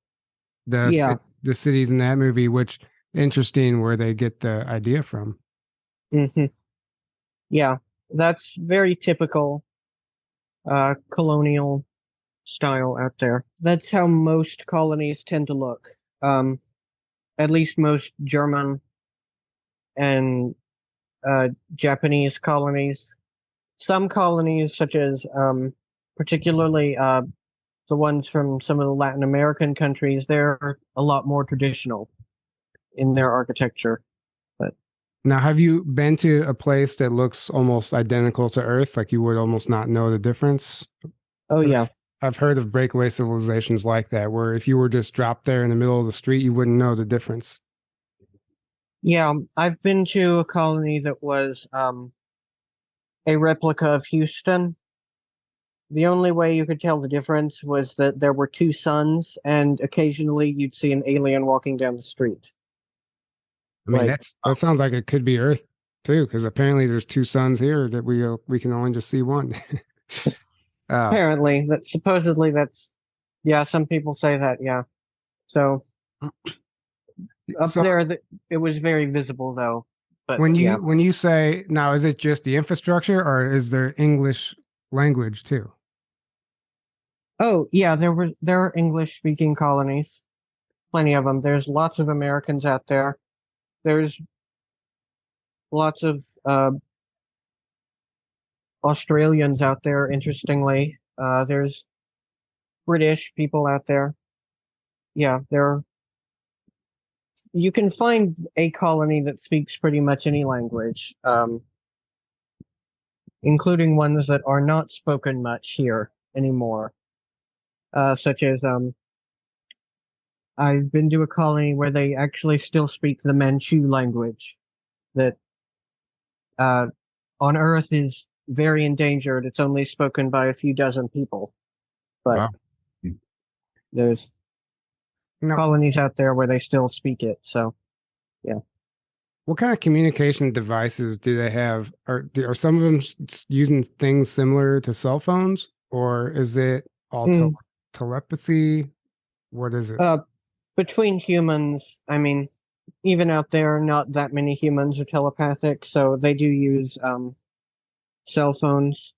The cities in that movie, which interesting where they get the idea from. Yeah, that's very typical colonial style out there. That's how most colonies tend to look. At least most German and Japanese colonies. Some colonies, such as particularly the ones from some of the Latin American countries, they're a lot more traditional in their architecture. But now, have you been to a place that looks almost identical to Earth, like you would almost not know the difference? Oh, yeah. I've heard of breakaway civilizations like that, where if you were just dropped there in the middle of the street, you wouldn't know the difference. Yeah, I've been to a colony that was a replica of Houston. The only way you could tell the difference was that there were two suns, and occasionally you'd see an alien walking down the street. I mean, that sounds like it could be Earth too, because apparently there's two suns here that we can only just see one. Apparently, some people say that, yeah. So there, it was very visible though. But when you say now, is it just the infrastructure, or is there English language too? Oh yeah, there are English speaking colonies, plenty of them. There's lots of Americans out there. There's lots of Australians out there. Interestingly, there's British people out there. yeah, you can find a colony that speaks pretty much any language, including ones that are not spoken much here anymore, such as I've been to a colony where they actually still speak the Manchu language that on Earth is very endangered. It's only spoken by a few dozen people, but Wow. there's colonies out there where they still speak it. So, yeah. What kind of communication devices do they have? Are some of them using things similar to cell phones, or is it all telepathy? What is it? Between humans, I mean, even out there, not that many humans are telepathic, so they do use cell phones.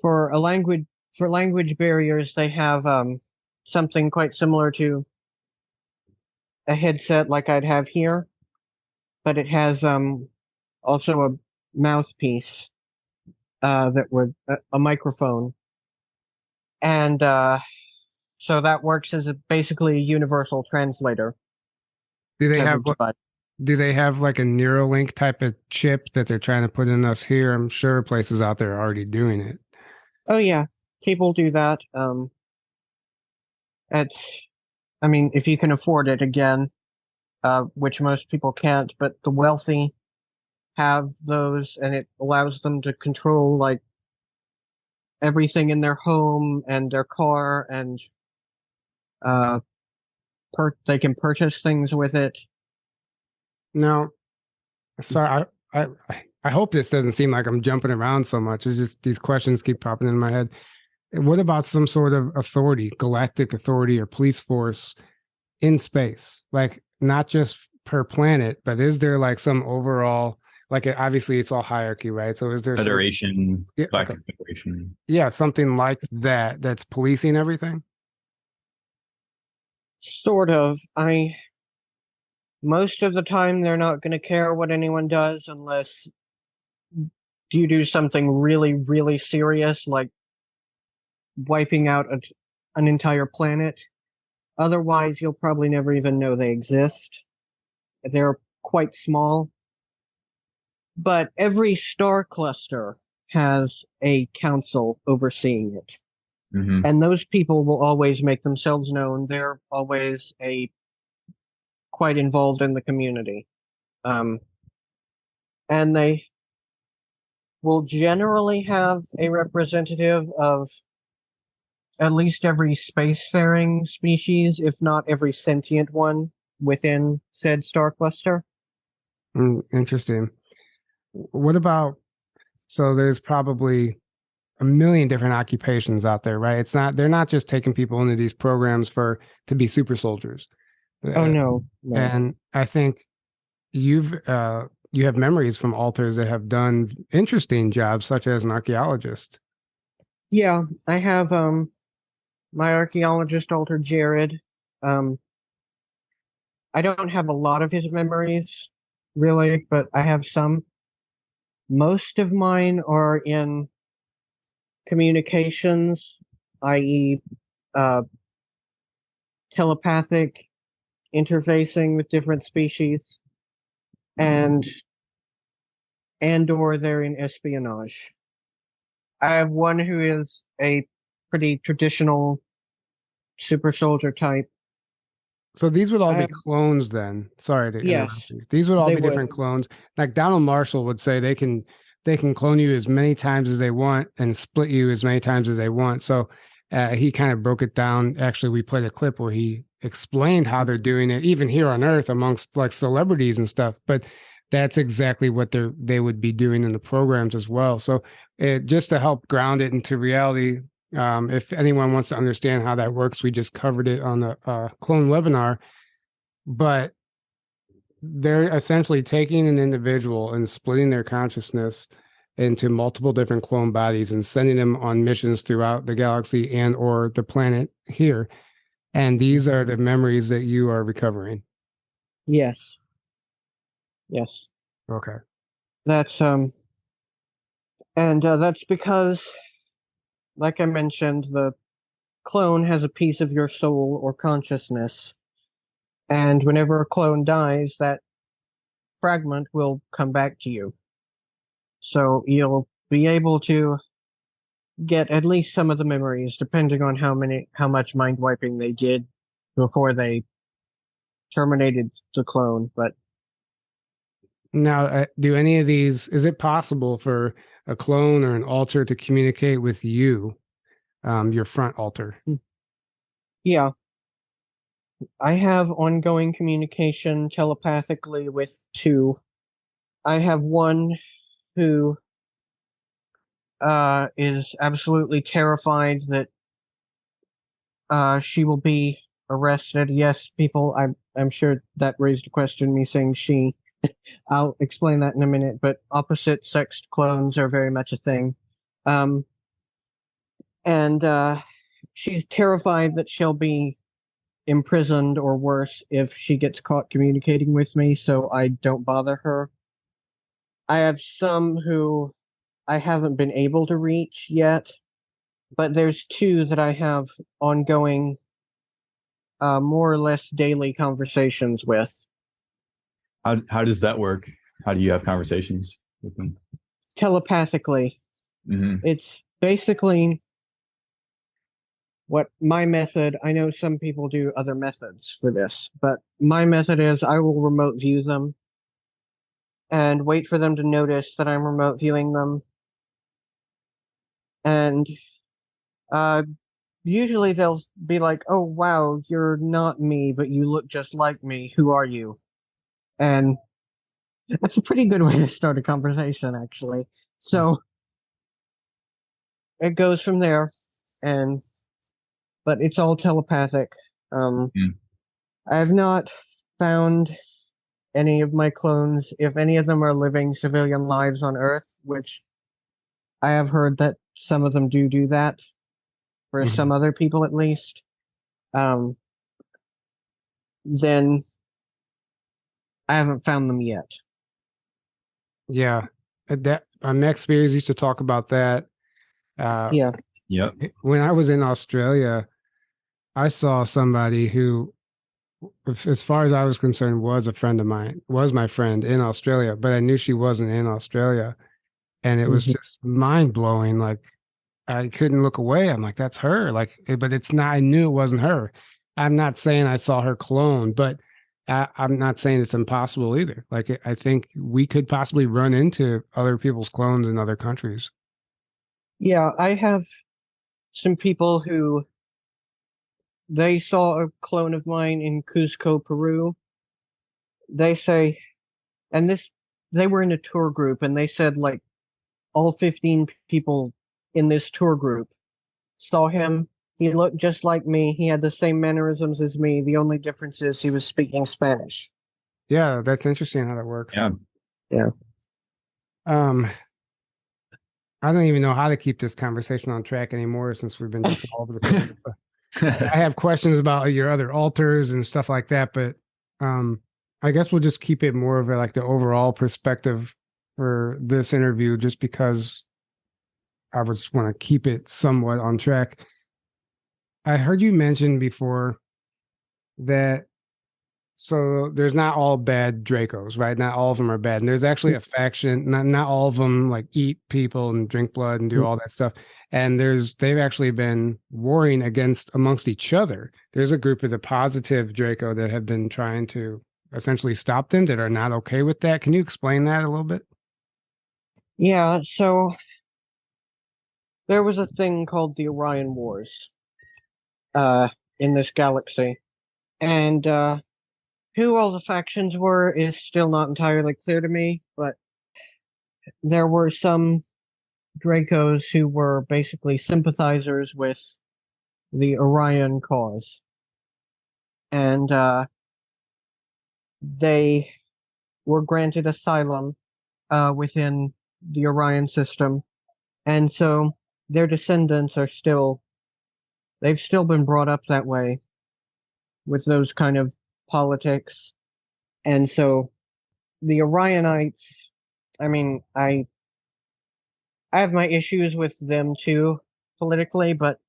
For language barriers, they have something quite similar to a headset like I'd have here, but it has also a mouthpiece that would a microphone, and so that works as basically a universal translator. Do they have like a Neuralink type of chip that they're trying to put in us here? I'm sure places out there are already doing it. Oh yeah, people do that. I mean, if you can afford it, again, which most people can't, but the wealthy have those, and it allows them to control like everything in their home and their car, and they can purchase things with it. Now, sorry, I hope this doesn't seem like I'm jumping around so much. It's just these questions keep popping in my head. What about some sort of authority, galactic authority or police force in space? Like not just per planet, but is there like some overall, like obviously it's all hierarchy, right? So is there Federation, Galactic Federation? Yeah, something like that that's policing everything? Sort of. Most of the time, they're not going to care what anyone does unless you do something really, really serious, like wiping out an entire planet. Otherwise, you'll probably never even know they exist. They're quite small. But every star cluster has a council overseeing it. Mm-hmm. And those people will always make themselves known. They're always quite involved in the community. And they will generally have a representative of at least every spacefaring species, if not every sentient one within said star cluster. Interesting. What about, so there's probably a million different occupations out there, right? They're not just taking people into these programs to be super soldiers. Oh no. And I think you have memories from alters that have done interesting jobs, such as an archaeologist. Yeah, I have my archaeologist alter Jared. I don't have a lot of his memories, really, but I have some. Most of mine are in communications, i.e., telepathic interfacing with different species, and or they're in espionage. I have one who is a pretty traditional super soldier type. So these would all be clones then. Sorry to interrupt you. These would all be different clones. Like Donald Marshall would say they can clone you as many times as they want and split you as many times as they want. So he kind of broke it down. Actually, we played a clip where he explained how they're doing it, even here on Earth amongst like celebrities and stuff. But that's exactly what they would be doing in the programs as well. So just to help ground it into reality, if anyone wants to understand how that works, we just covered it on the clone webinar. But they're essentially taking an individual and splitting their consciousness into multiple different clone bodies and sending them on missions throughout the galaxy and or the planet here. And these are the memories that you are recovering. Yes. Okay. That's and that's because, like I mentioned, the clone has a piece of your soul or consciousness, and whenever a clone dies, that fragment will come back to you. So you'll be able to get at least some of the memories, depending on how much mind wiping they did before they terminated the clone. But now, do any of these? Is it possible for a clone or an alter to communicate with you, your front alter? Yeah, I have ongoing communication telepathically with two. I have one who is absolutely terrified that she will be arrested. Yes, people, I'm sure that raised a question, me saying she. I'll explain that in a minute, but opposite sexed clones are very much a thing. And she's terrified that she'll be imprisoned or worse if she gets caught communicating with me, so I don't bother her. I have some who I haven't been able to reach yet, but there's two that I have ongoing, more or less daily conversations with. How does that work? How do you have conversations with them? Telepathically. Mm-hmm. It's basically what my method, I know some people do other methods for this, but my method is I will remote view them and wait for them to notice that I'm remote viewing them. And usually they'll be like, oh, wow, you're not me, but you look just like me. Who are you? And that's a pretty good way to start a conversation, actually. So it goes from there, but it's all telepathic. I have not found any of my clones, if any of them are living civilian lives on Earth, which I have heard that some of them do that, for some other people at least, then I haven't found them yet. Yeah, that Max Spears used to talk about that. Yeah. Yep. When I was in Australia, I saw somebody who, as far as I was concerned, was a friend of mine, was my friend in Australia, but I knew she wasn't in Australia. And it was just mind blowing. Like, I couldn't look away. I'm like, that's her. Like, but it's not, I knew it wasn't her. I'm not saying I saw her clone, but I'm not saying it's impossible either. Like, I think we could possibly run into other people's clones in other countries. Yeah, I have some people who they saw a clone of mine in Cusco, Peru. They say, and they were in a tour group, and they said like all 15 people in this tour group saw him. He looked just like me. He had the same mannerisms as me. The only difference is he was speaking Spanish. Yeah, that's interesting how that works. Yeah. Yeah. I don't even know how to keep this conversation on track anymore since we've been just all over the place. I have questions about your other alters and stuff like that, but I guess we'll just keep it more of like the overall perspective for this interview, just because I would just want to keep it somewhat on track. I heard you mention before that so there's not all bad Dracos, right? Not all of them are bad. And there's actually a faction, not all of them like eat people and drink blood and do all that stuff. And they've actually been warring amongst each other. There's a group of the positive Draco that have been trying to essentially stop them, that are not okay with that. Can you explain that a little bit? Yeah, so there was a thing called the Orion Wars in this galaxy. And who all the factions were is still not entirely clear to me, but there were some Dracos who were basically sympathizers with the Orion cause. And they were granted asylum within the Orion system. And so their descendants they've still been brought up that way with those kind of politics. And so the Orionites, I mean, I have my issues with them too politically, but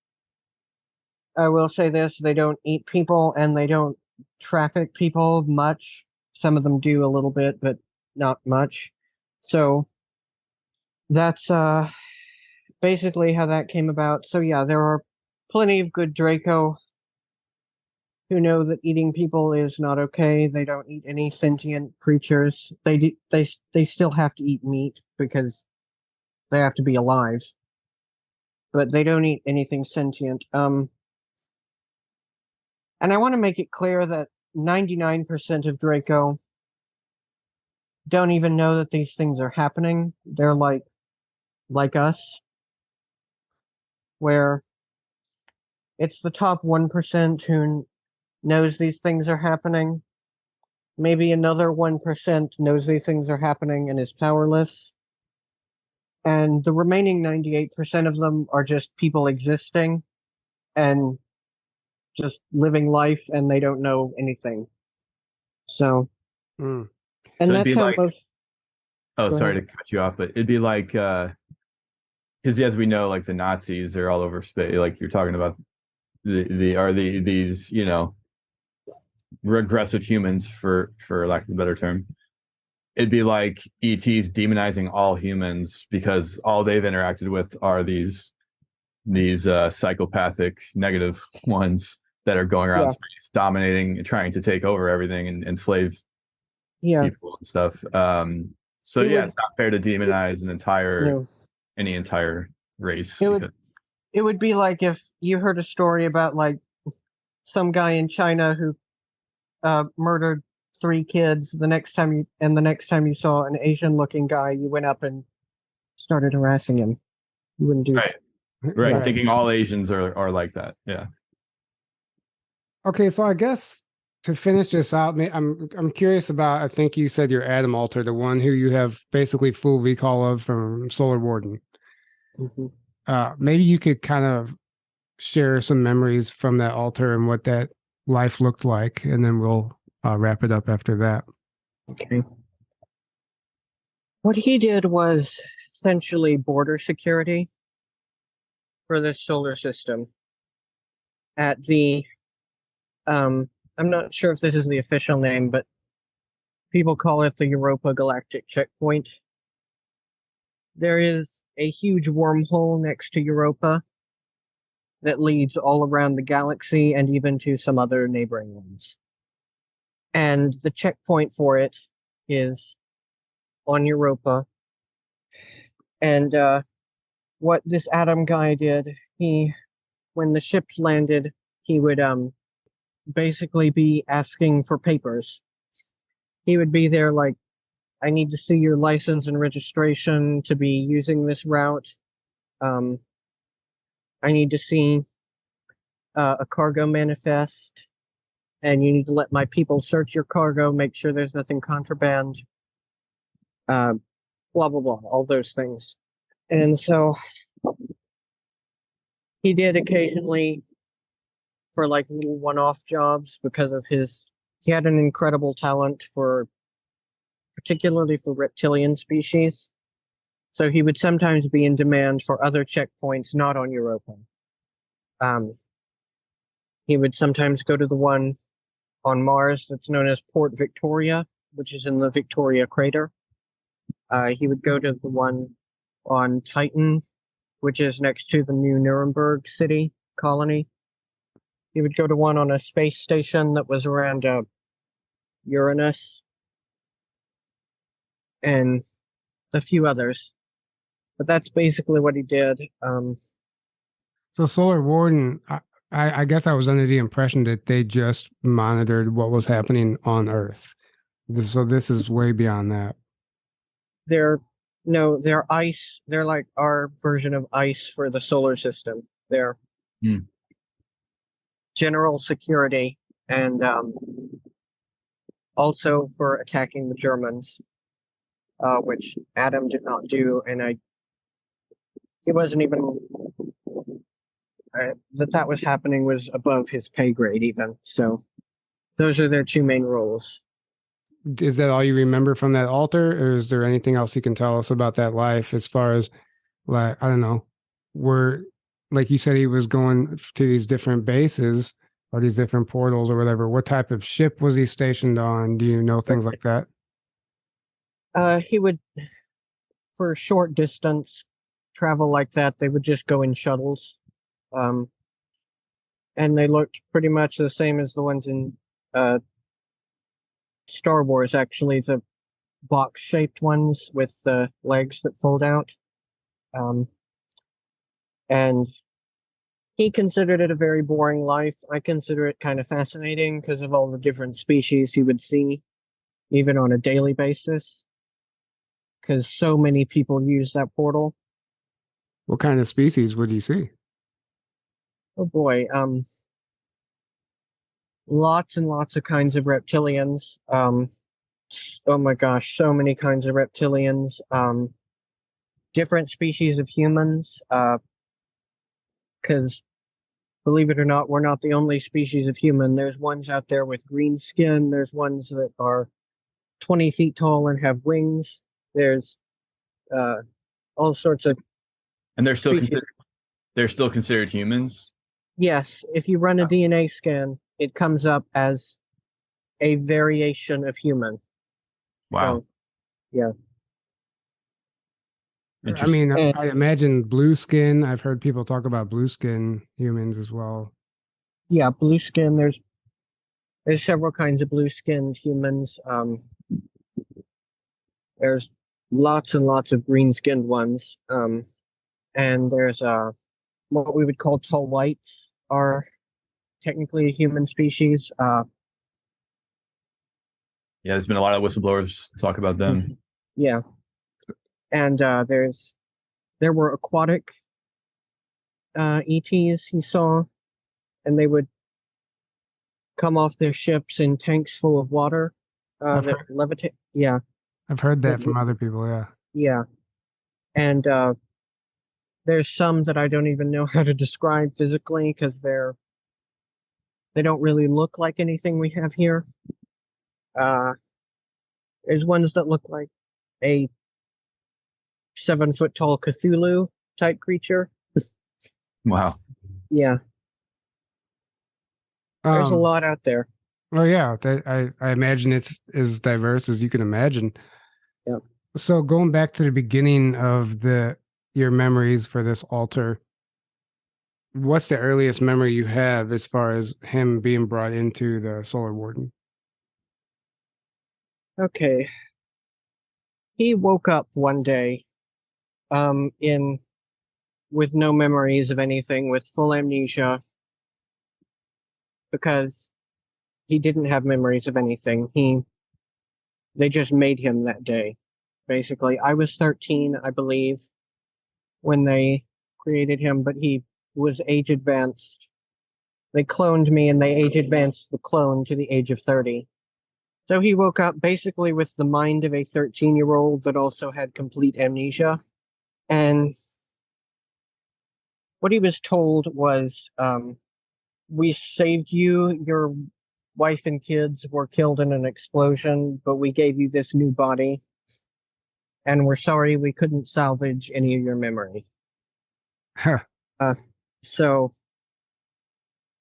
I will say this: they don't eat people and they don't traffic people much. Some of them do a little bit, but not much. So that's basically how that came about. So yeah, there are plenty of good Draco who know that eating people is not okay. They don't eat any sentient creatures. They still have to eat meat because they have to be alive. But they don't eat anything sentient. And I want to make it clear that 99% of Draco don't even know that these things are happening. They're like us, where it's the top 1% who knows these things are happening. Maybe another 1% knows these things are happening and is powerless. And the remaining 98% of them are just people existing and just living life, and they don't know anything. So, and so that's how like, most. Oh, sorry to cut you off, but it'd be like, because as we know, like the Nazis are all over space. Like you're talking about these regressive humans, for lack of a better term. It'd be like ET's demonizing all humans because all they've interacted with are these psychopathic negative ones that are going around space, dominating and trying to take over everything and enslave people and stuff. So it's not fair to demonize any entire race. It would be like if you heard a story about like some guy in China who murdered 3 kids. The next time you saw an Asian-looking guy, you went up and started harassing him. You wouldn't do that. Right. Thinking all Asians are like that. Yeah. Okay, so I guess to finish this out, I'm curious about. I think you said your Adam altar, the one who you have basically full recall of from Solar Warden. Mm-hmm. Maybe you could kind of share some memories from that altar and what that life looked like, and then we'll wrap it up after that. Okay. What he did was essentially border security for this solar system. At the, I'm not sure if this is the official name, but people call it the Europa Galactic Checkpoint. There is a huge wormhole next to Europa that leads all around the galaxy and even to some other neighboring ones. And the checkpoint for it is on Europa. And what this Adam guy did, when the ships landed, he would basically be asking for papers. He would be there like, I need to see your license and registration to be using this route. I need to see a cargo manifest, and you need to let my people search your cargo, make sure there's nothing contraband, blah, blah, blah, all those things. And so he did occasionally for like little one-off jobs because of he had an incredible talent particularly for reptilian species. So he would sometimes be in demand for other checkpoints not on Europa. He would sometimes go to the one on Mars that's known as Port Victoria, which is in the Victoria crater. He would go to the one on Titan, which is next to the new Nuremberg city colony. He would go to one on a space station that was around Uranus, and a few others. But that's basically what he did. So Solar Warden, I guess I was under the impression that they just monitored what was happening on Earth. So this is way beyond that. They're ICE. They're like our version of ICE for the solar system. They're general security and also for attacking the Germans, which Adam did not do, and he wasn't even that was happening was above his pay grade even. So those are their 2 main roles. Is that all you remember from that altar, or is there anything else you can tell us about that life as far as, like, I don't know, like you said, he was going to these different bases or these different portals or whatever. What type of ship was he stationed on? Do you know things like that? He would, for short distance travel like that, they would just go in shuttles. And they looked pretty much the same as the ones in Star Wars, actually, the box-shaped ones with the legs that fold out. And he considered it a very boring life. I consider it kind of fascinating because of all the different species he would see, even on a daily basis, because so many people use that portal. What kind of species would you see? Oh boy, lots and lots of kinds of reptilians. Oh my gosh, so many kinds of reptilians. Different species of humans. Because believe it or not, we're not the only species of human. There's ones out there with green skin. There's ones that are 20 feet tall and have wings. There's all sorts of. And they're still considered humans. Yes, if you run a DNA scan, it comes up as a variation of human. Wow. So, yeah. I mean, I imagine blue skin. I've heard people talk about blue skin humans as well. Yeah, blue skin. There's several kinds of blue skinned humans. There's lots and lots of green skinned ones. And there's what we would call tall whites are technically a human species. Yeah, there's been a lot of whistleblowers talk about them. Yeah. And there were aquatic ETs he saw, and they would come off their ships in tanks full of water that levitate. Yeah. I've heard that from other people, yeah. Yeah. And there's some that I don't even know how to describe physically because they don't really look like anything we have here. There's ones that look like a 7-foot tall Cthulhu type creature. Wow. Yeah. There's a lot out there. Oh yeah, I imagine it's as diverse as you can imagine. Yeah. So going back to the beginning of your memories for this altar, what's the earliest memory you have as far as him being brought into the Solar Warden? Okay. He woke up one day, with no memories of anything, with full amnesia, because he didn't have memories of anything. They just made him that day, basically. I was 13, I believe, when they created him, but he was age advanced. They cloned me and they age advanced the clone to the age of 30. So he woke up basically with the mind of a 13-year-old that also had complete amnesia. And what he was told was, we saved you, your wife and kids were killed in an explosion, but we gave you this new body. And we're sorry we couldn't salvage any of your memory. Huh. So,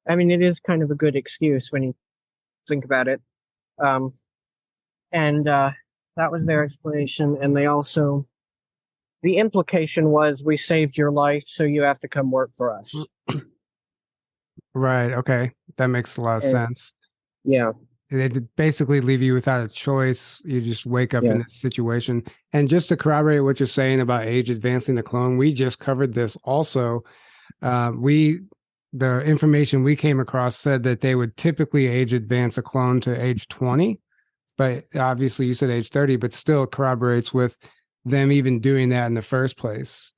I mean, it is kind of a good excuse when you think about it. And that was their explanation. And they also, the implication was, we saved your life, so you have to come work for us. Right. Okay. That makes a lot of sense. Yeah. They basically leave you without a choice. You just wake up in this situation. And just to corroborate what you're saying about age advancing the clone, we just covered this also. The information we came across said that they would typically age advance a clone to age 20, but obviously you said age 30, but still corroborates with them even doing that in the first place.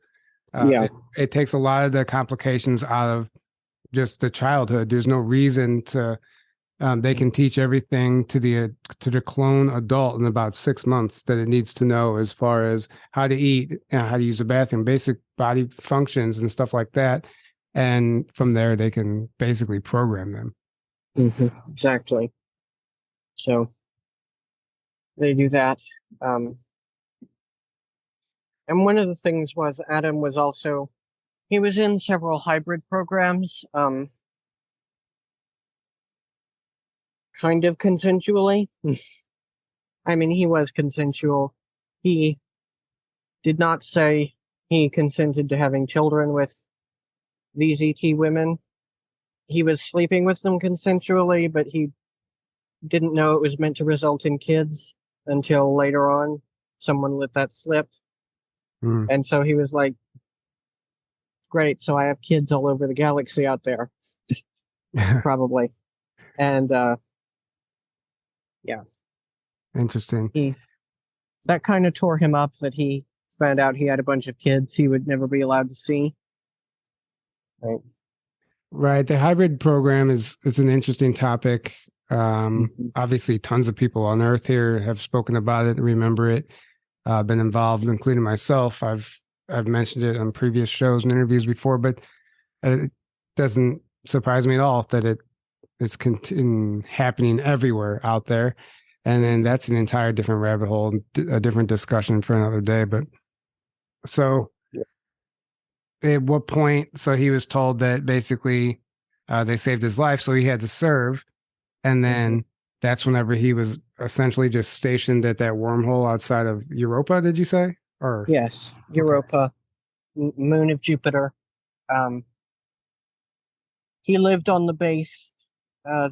It takes a lot of the complications out of just the childhood. There's no reason to. They can teach everything to the clone adult in about 6 months that it needs to know, as far as how to eat, how to use the bathroom, basic body functions and stuff like that. And from there, they can basically program them. Mm-hmm. Exactly. So they do that. And one of the things was Adam was also He was in several hybrid programs, kind of consensually. I mean, he was consensual. He did not say he consented to having children with these ET women. He was sleeping with them consensually, but he didn't know it was meant to result in kids until later on someone let that slip. And so he was like, great, so I have kids all over the galaxy out there. Probably. And yeah. Interesting. That kind of tore him up, that he found out he had a bunch of kids he would never be allowed to see. Right. The hybrid program is an interesting topic. Obviously, tons of people on Earth here have spoken about it, remember it, been involved, including myself. I've mentioned it on previous shows and interviews before, but it doesn't surprise me at all that it's happening everywhere out there. And then that's an entire different rabbit hole, a different discussion for another day. But so at what point, so he was told that basically they saved his life, so he had to serve. And then that's whenever he was essentially just stationed at that wormhole outside of Europa, did you say? Or yes, Europa, moon of Jupiter. He lived on the base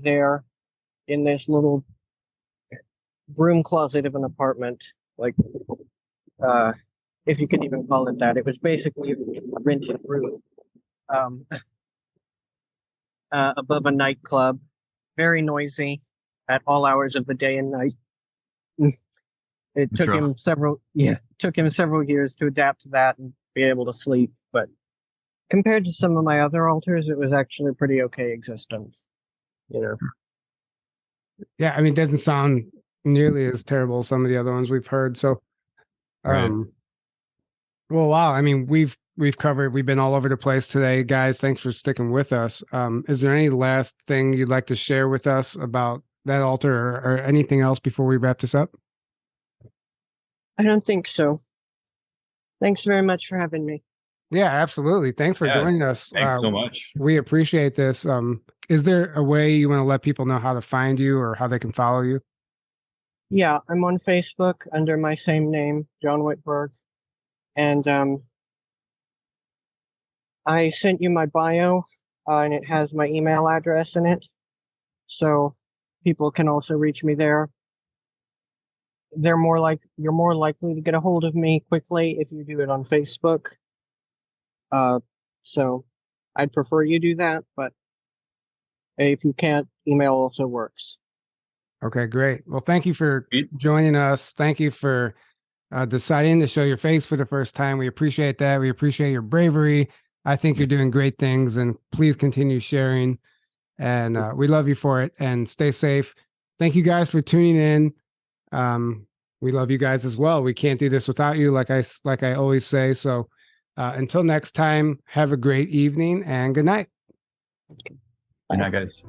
there in this little broom closet of an apartment, like if you could even call it that. It was basically a rented room above a nightclub, very noisy at all hours of the day and night. It took him several years to adapt to that and be able to sleep, but compared to some of my other alters, it was actually a pretty okay existence, you know. Yeah, I mean, it doesn't sound nearly as terrible as some of the other ones we've heard. So, well, wow. I mean, we've been all over the place today, guys. Thanks for sticking with us. Is there any last thing you'd like to share with us about that altar or anything else before we wrap this up? I don't think so. Thanks very much for having me. Yeah, absolutely. Thanks for joining us. Thanks so much. We appreciate this. Is there a way you want to let people know how to find you or how they can follow you? Yeah, I'm on Facebook under my same name, John Whitberg. And I sent you my bio, and it has my email address in it. So people can also reach me there. You're more likely to get a hold of me quickly if you do it on Facebook. So I'd prefer you do that, but if you can't, email also works. Okay, great. Well, thank you for joining us. Thank you for deciding to show your face for the first time. We appreciate that. We appreciate your bravery. I think you're doing great things, and please continue sharing. And we love you for it, and stay safe. Thank you guys for tuning in. We love you guys as well. We can't do this without you, like I always say. So until next time, have a great evening and good night. Good night, guys.